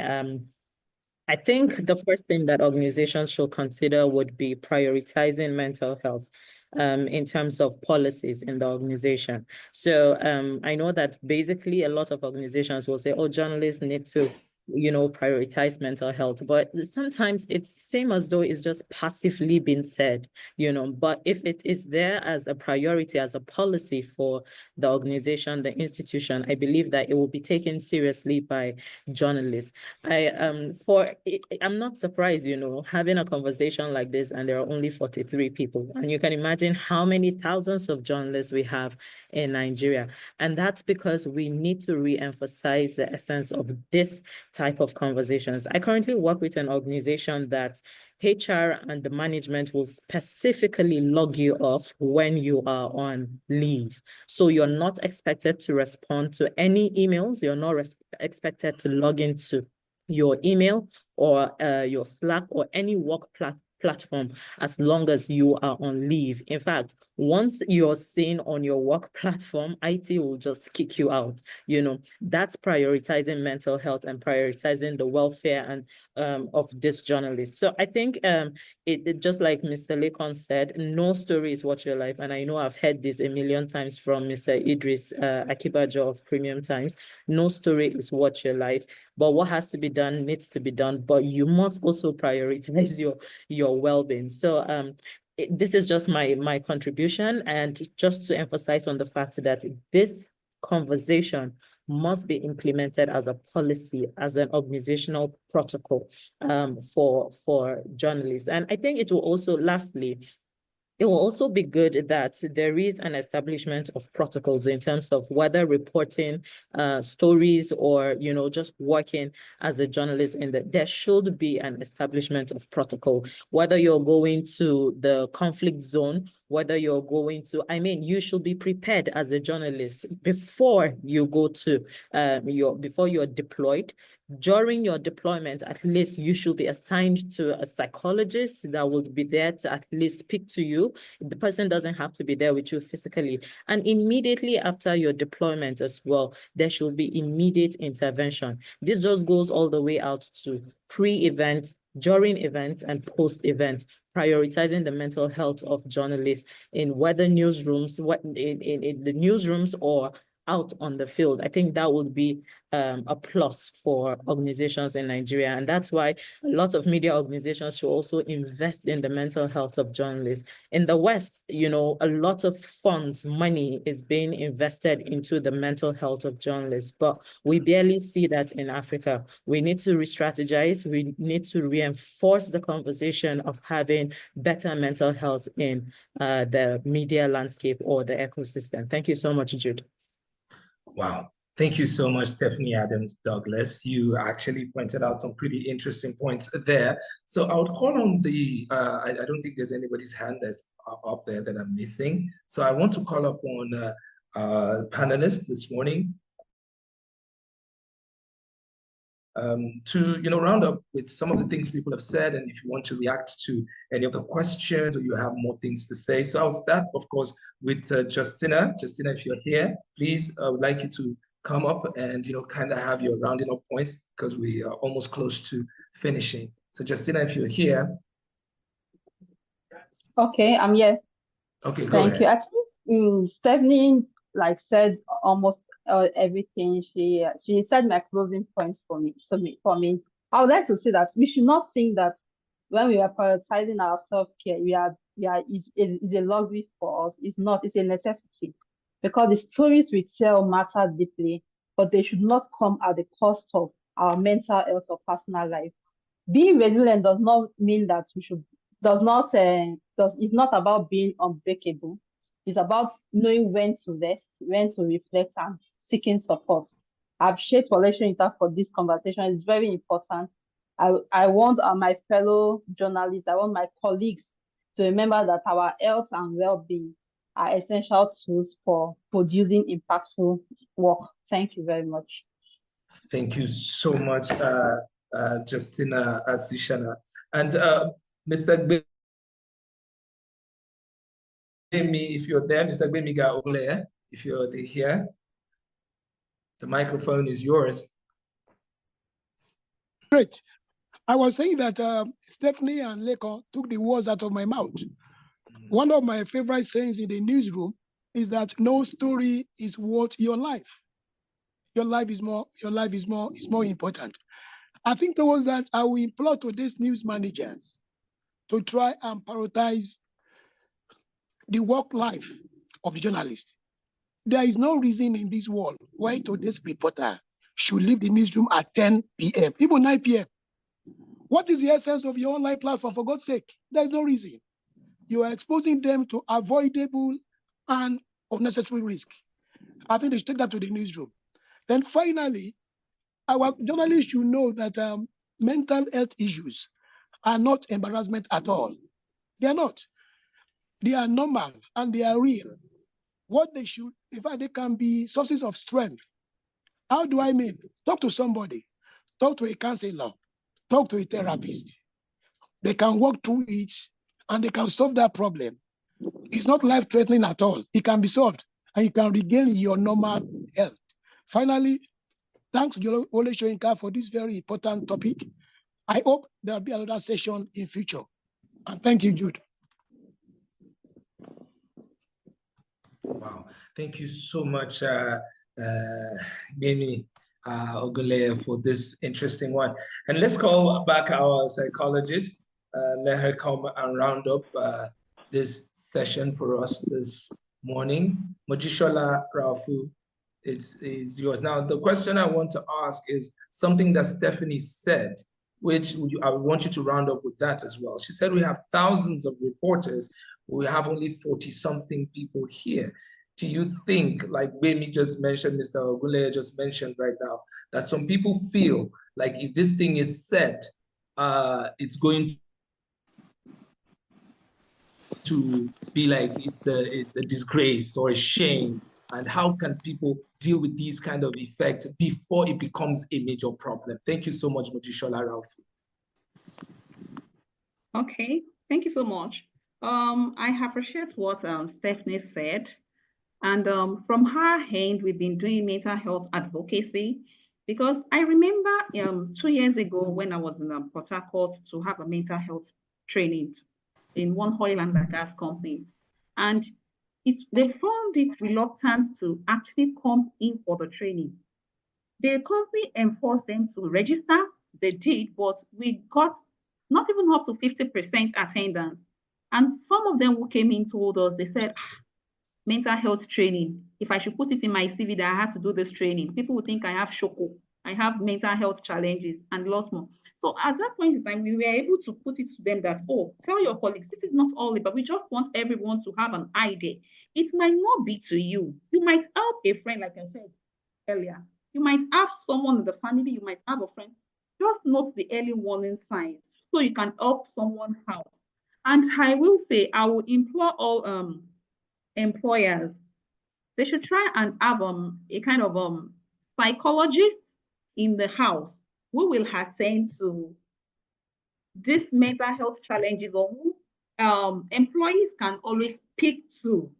I think the first thing that organizations should consider would be prioritizing mental health in terms of policies in the organization. So I know that basically a lot of organizations will say, oh, journalists need to prioritize mental health, but sometimes it's same as though it's just passively been said, but if it is there as a priority, as a policy for the organization, the institution, I believe that it will be taken seriously by journalists. I'm not surprised, having a conversation like this, and there are only 43 people, and you can imagine how many thousands of journalists we have in Nigeria. And that's because we need to re-emphasize the essence of this type of conversations. I currently work with an organization that HR and the management will specifically log you off when you are on leave. So you're not expected to respond to any emails. You're not expected to log into your email or your Slack or any work platform as long as you are on leave. In fact, once you're seen on your work platform, IT will just kick you out. That's prioritizing mental health and prioritizing the welfare and of this journalist. So I think it just like Mr. Lekon said, no story is what your life. And I know I've heard this a million times from Mr. Idris Akibajo of Premium Times. No story is what your life, but what has to be done needs to be done. But you must also prioritize your well-being. So this is just my contribution, and just to emphasize on the fact that this conversation must be implemented as a policy, as an organizational protocol for journalists. And I think it will also, lastly, It will also be good that there is an establishment of protocols in terms of whether reporting stories or, just working as a journalist there should be an establishment of protocol, whether you're going to the conflict zone, whether you're going to, you should be prepared as a journalist before you go to, before you're deployed. During your deployment, at least you should be assigned to a psychologist that will be there to at least speak to you. The person doesn't have to be there with you physically. And immediately after your deployment as well, there should be immediate intervention. This just goes all the way out to pre-event, during events, and post-event, prioritizing the mental health of journalists in whether newsrooms, in the newsrooms or out on the field. I think that would be a plus for organizations in Nigeria. And that's why a lot of media organizations should also invest in the mental health of journalists. In the West, a lot of funds, money is being invested into the mental health of journalists, but we barely see that in Africa. We need to re-strategize. We need to reinforce the conversation of having better mental health in the media landscape or the ecosystem. Thank you so much, Jude. Wow. Thank you so much, Stephanie Adams Douglas. You actually pointed out some pretty interesting points there. So I would call on the, I don't think there's anybody's hand that's up there that I'm missing. So I want to call upon panelists this morning to round up with some of the things people have said, and if you want to react to any of the questions or you have more things to say. So I'll start, of course, with Justina. Justina, if you're here, please, I would like you to come up and kind of have your rounding up points because we are almost close to finishing. So Justina, if you're here. Okay, I'm here. Okay, go Thank ahead. you. I think Stephanie said almost everything. She said my closing points for me. I would like to say that we should not think that when we are prioritizing our self-care, is a luxury for us. It's not. It's a necessity, because the stories we tell matter deeply, but they should not come at the cost of our mental health or personal life. Being resilient does not mean that we should. It's not about being unbreakable. It's about knowing when to rest, when to reflect, and seeking support. I've shared Soyinka for this conversation. It's very important. I want my fellow journalists, I want my colleagues to remember that our health and well-being are essential tools for producing impactful work. Thank you very much. Thank you so much, Justina Asishana. And Mr. Gbemi, if you're there, Mr. Gbemiga Ole, if you're here, the microphone is yours. Great. I was saying that Stephanie and Leko took the words out of my mouth. One of my favorite sayings in the newsroom is that no story is worth your life. Your life is more important. I think towards that, I will implore today's news managers to try and prioritize the work life of the journalist. There is no reason in this world why today's reporter should leave the newsroom at 10 p.m., even 9 p.m. What is the essence of your online platform, for God's sake? There is no reason. You are exposing them to avoidable and unnecessary risk. I think they should take that to the newsroom. Then finally, our journalists should know that mental health issues are not embarrassment at all. They are not. They are normal and they are real. What they should, in fact, they can be sources of strength. How do I mean? Talk to somebody, talk to a counselor, talk to a therapist. They can work through it and they can solve that problem. It's not life-threatening at all. It can be solved and you can regain your normal health. Finally, thanks to Wole Soyinka for this very important topic. I hope there will be another session in future. And thank you, Jude. Wow, thank you so much, Gbemi Ogule, for this interesting one. And let's call back our psychologist. Let her come and round up this session for us this morning. Mojishola Rafu, it's yours. Now, the question I want to ask is something that Stephanie said, which I want you to round up with that as well. She said we have thousands of reporters We have only 40-something people here. Do you think, like Bemi just mentioned, Mr. Ogule just mentioned right now, that some people feel like if this thing is set, it's going to be like it's a disgrace or a shame? And how can people deal with these kind of effects before it becomes a major problem? Thank you so much, Mojishola Ralph. Okay, thank you so much. I appreciate what Stephanie said. And from her end, we've been doing mental health advocacy, because I remember 2 years ago when I was in Port Harcourt to have a mental health training in one oil and gas company. And they found it reluctant to actually come in for the training. The company enforced them to register. They did, but we got not even up to 50% attendance. And some of them who came in told us, they said, mental health training, if I should put it in my CV that I had to do this training, people would think I have shoko, I have mental health challenges and lots more. So at that point in time, we were able to put it to them that, oh, tell your colleagues, this is not all, but we just want everyone to have an idea. It might not be to you. You might help a friend, like I said earlier. You might have someone in the family, you might have a friend. Just note the early warning signs so you can help someone out. And I will say, I will implore all employers, they should try and have a kind of psychologist in the house who will attend to these mental health challenges, or who employees can always speak to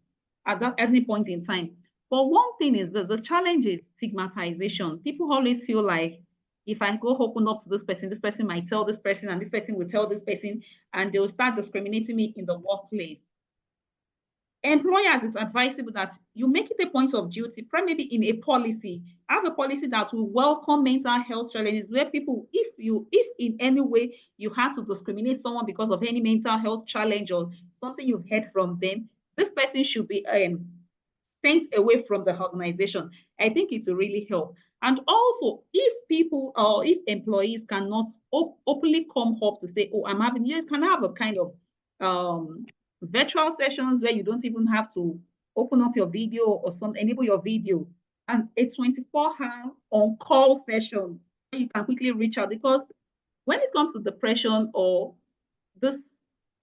at any point in time. But one thing is that the challenge is stigmatization. People always feel like if I go open up to this person might tell this person, and this person will tell this person, and they will start discriminating me in the workplace. Employers, it's advisable that you make it a point of duty, maybe in a policy, have a policy that will welcome mental health challenges, where people, if in any way you had to discriminate someone because of any mental health challenge or something you've heard from them, this person should be sent away from the organization. I think it will really help. And also, if people or if employees cannot openly come up to say, oh, you can have a kind of virtual sessions where you don't even have to open up your video or enable your video, and a 24-hour on-call session where you can quickly reach out, because when it comes to depression or this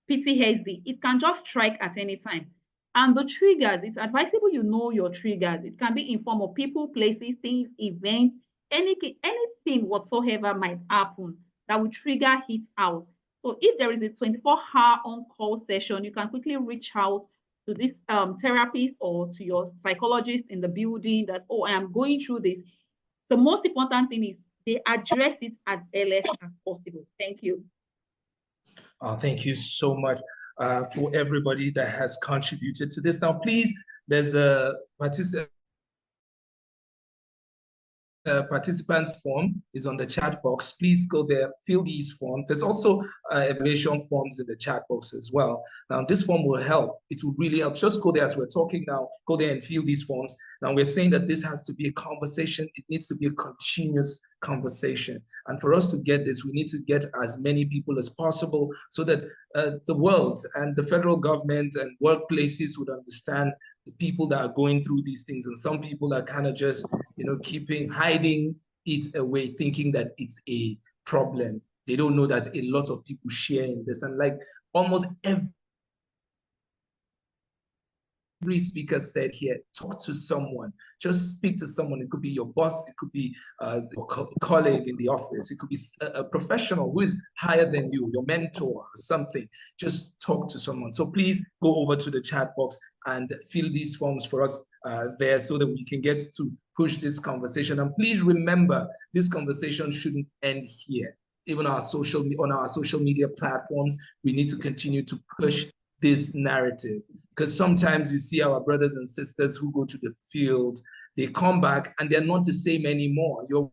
PTSD, it can just strike at any time. And the triggers, it's advisable you know your triggers. It can be in form of people, places, things, events, anything whatsoever might happen that will trigger it out. So if there is a 24-hour on-call session, you can quickly reach out to this therapist or to your psychologist in the building that, oh, I am going through this. The most important thing is they address it as early as possible. Thank you. Thank you so much for everybody that has contributed to this. Now, please, there's a participants form is on the chat box. Please go there, fill these forms. There's also evaluation forms in the chat box as well. Now, this form will help. It will really help. Just go there as we're talking now. Go there and fill these forms. Now, we're saying that this has to be a conversation. It needs to be a continuous conversation. And for us to get this, we need to get as many people as possible so that the world and the federal government and workplaces would understand the people that are going through these things. And some people are kind of just, hiding it away, thinking that it's a problem. They don't know that a lot of people share in this. And like almost every speaker said here, talk to someone, just speak to someone. It could be your boss, it could be your colleague in the office, it could be a professional who is higher than you, your mentor or something. Just talk to someone. So please go over to the chat box and fill these forms for us there so that we can get to push this conversation. And please remember, this conversation shouldn't end here. Even on our social media platforms, we need to continue to push this narrative, because sometimes you see our brothers and sisters who go to the field, they come back and they're not the same anymore. You're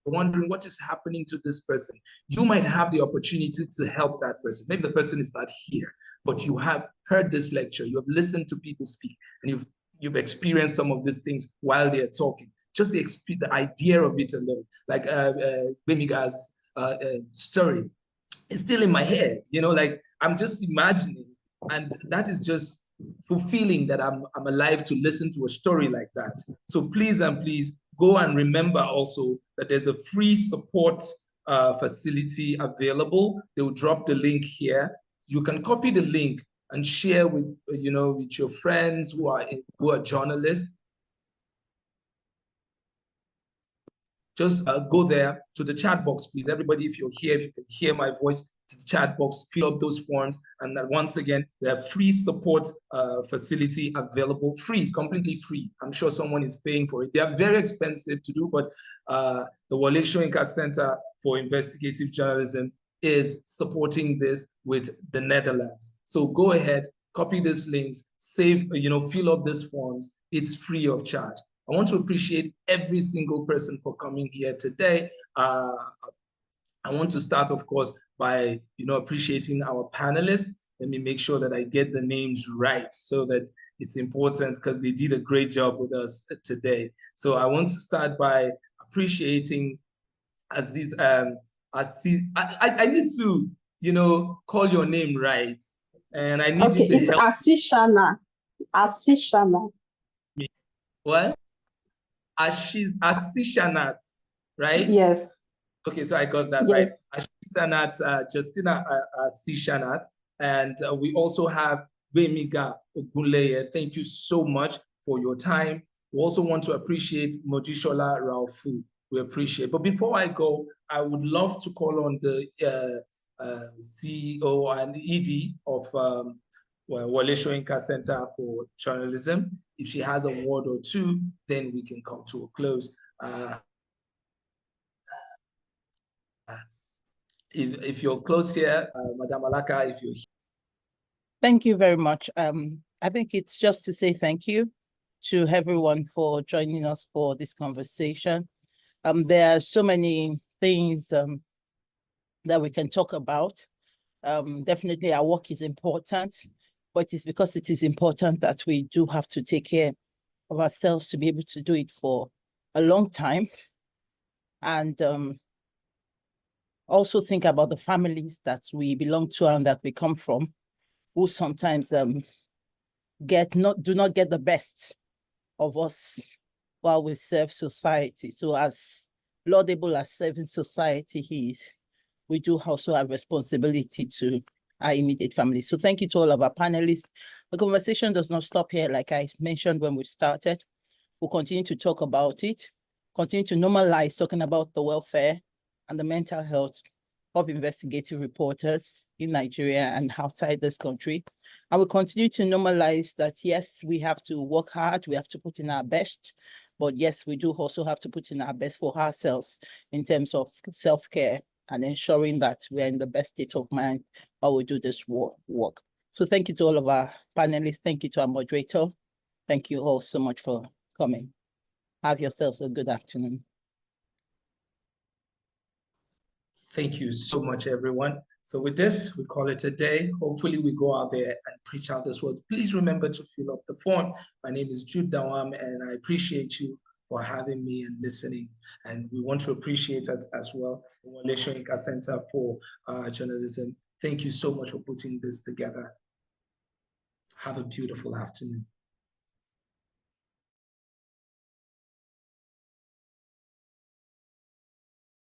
wondering what is happening to this person. You might have the opportunity to help that person. Maybe the person is not here, but you have heard this lecture, you have listened to people speak, and you've experienced some of these things while they're talking. Just the idea of it alone, like Bemiga's story. it's still in my head, you know, like I'm just imagining, and that is just fulfilling that I'm alive to listen to a story like that. So please and please go and remember also that there's a free support facility available. They will drop the link here. You can copy the link and share with, you know, with your friends who are journalists. Just go there to the chat box, please. Everybody, if you're here, if you can hear my voice, to the chat box, fill up those forms. And then once again, the free support facility available, free, completely free. I'm sure someone is paying for it. They are very expensive to do, but the Wole Soyinka Center for Investigative Journalism is supporting this with the Netherlands. So go ahead, copy these links, save, you know, fill up these forms. It's free of charge. I want to appreciate every single person for coming here today. I want to start, of course, by, you know, appreciating our panelists. Let me make sure that I get the names right, so that it's important, because they did a great job with us today. So I want to start by appreciating Aziz. Aziz, I need to, you know, call your name right, and I need you to help. Asishana. Asishana. What? Asishanat, right? Yes. Okay, so I got that yes. right. Asishanat, Justina Asishanat, and we also have Bemiga Ogunleye. Thank you so much for your time. We also want to appreciate Mojishola Raufu. We appreciate. But before I go, I would love to call on the CEO and ED of Wole Soyinka Center for Journalism. If she has a word or two, then we can come to a close. If you're close here, Madam Alaka, if you're here. Thank you very much. I think it's just to say thank you to everyone for joining us for this conversation. There are so many things that we can talk about. Definitely our work is important, but it's because it is important that we do have to take care of ourselves to be able to do it for a long time. And also think about the families that we belong to and that we come from, who sometimes do not get the best of us while we serve society. So as laudable as serving society is, we do also have responsibility to our immediate family. So thank you to all of our panelists. The conversation does not stop here, like I mentioned when we started. We'll continue to talk about it, continue to normalize talking about the welfare and the mental health of investigative reporters in Nigeria and outside this country. And we continue to normalize that, yes, we have to work hard, we have to put in our best, but yes, we do also have to put in our best for ourselves in terms of self-care and ensuring that we're in the best state of mind while we do this work. So thank you to all of our panelists. Thank you to our moderator. Thank you all so much for coming. Have yourselves a good afternoon. Thank you so much, everyone. So with this, we call it a day. Hopefully we go out there and preach out this word. Please remember to fill up the form. My name is Jude Dawam, and I appreciate you for having me and listening. And we want to appreciate as well the Wole Soyinka Center for Journalism. Thank you so much for putting this together. Have a beautiful afternoon.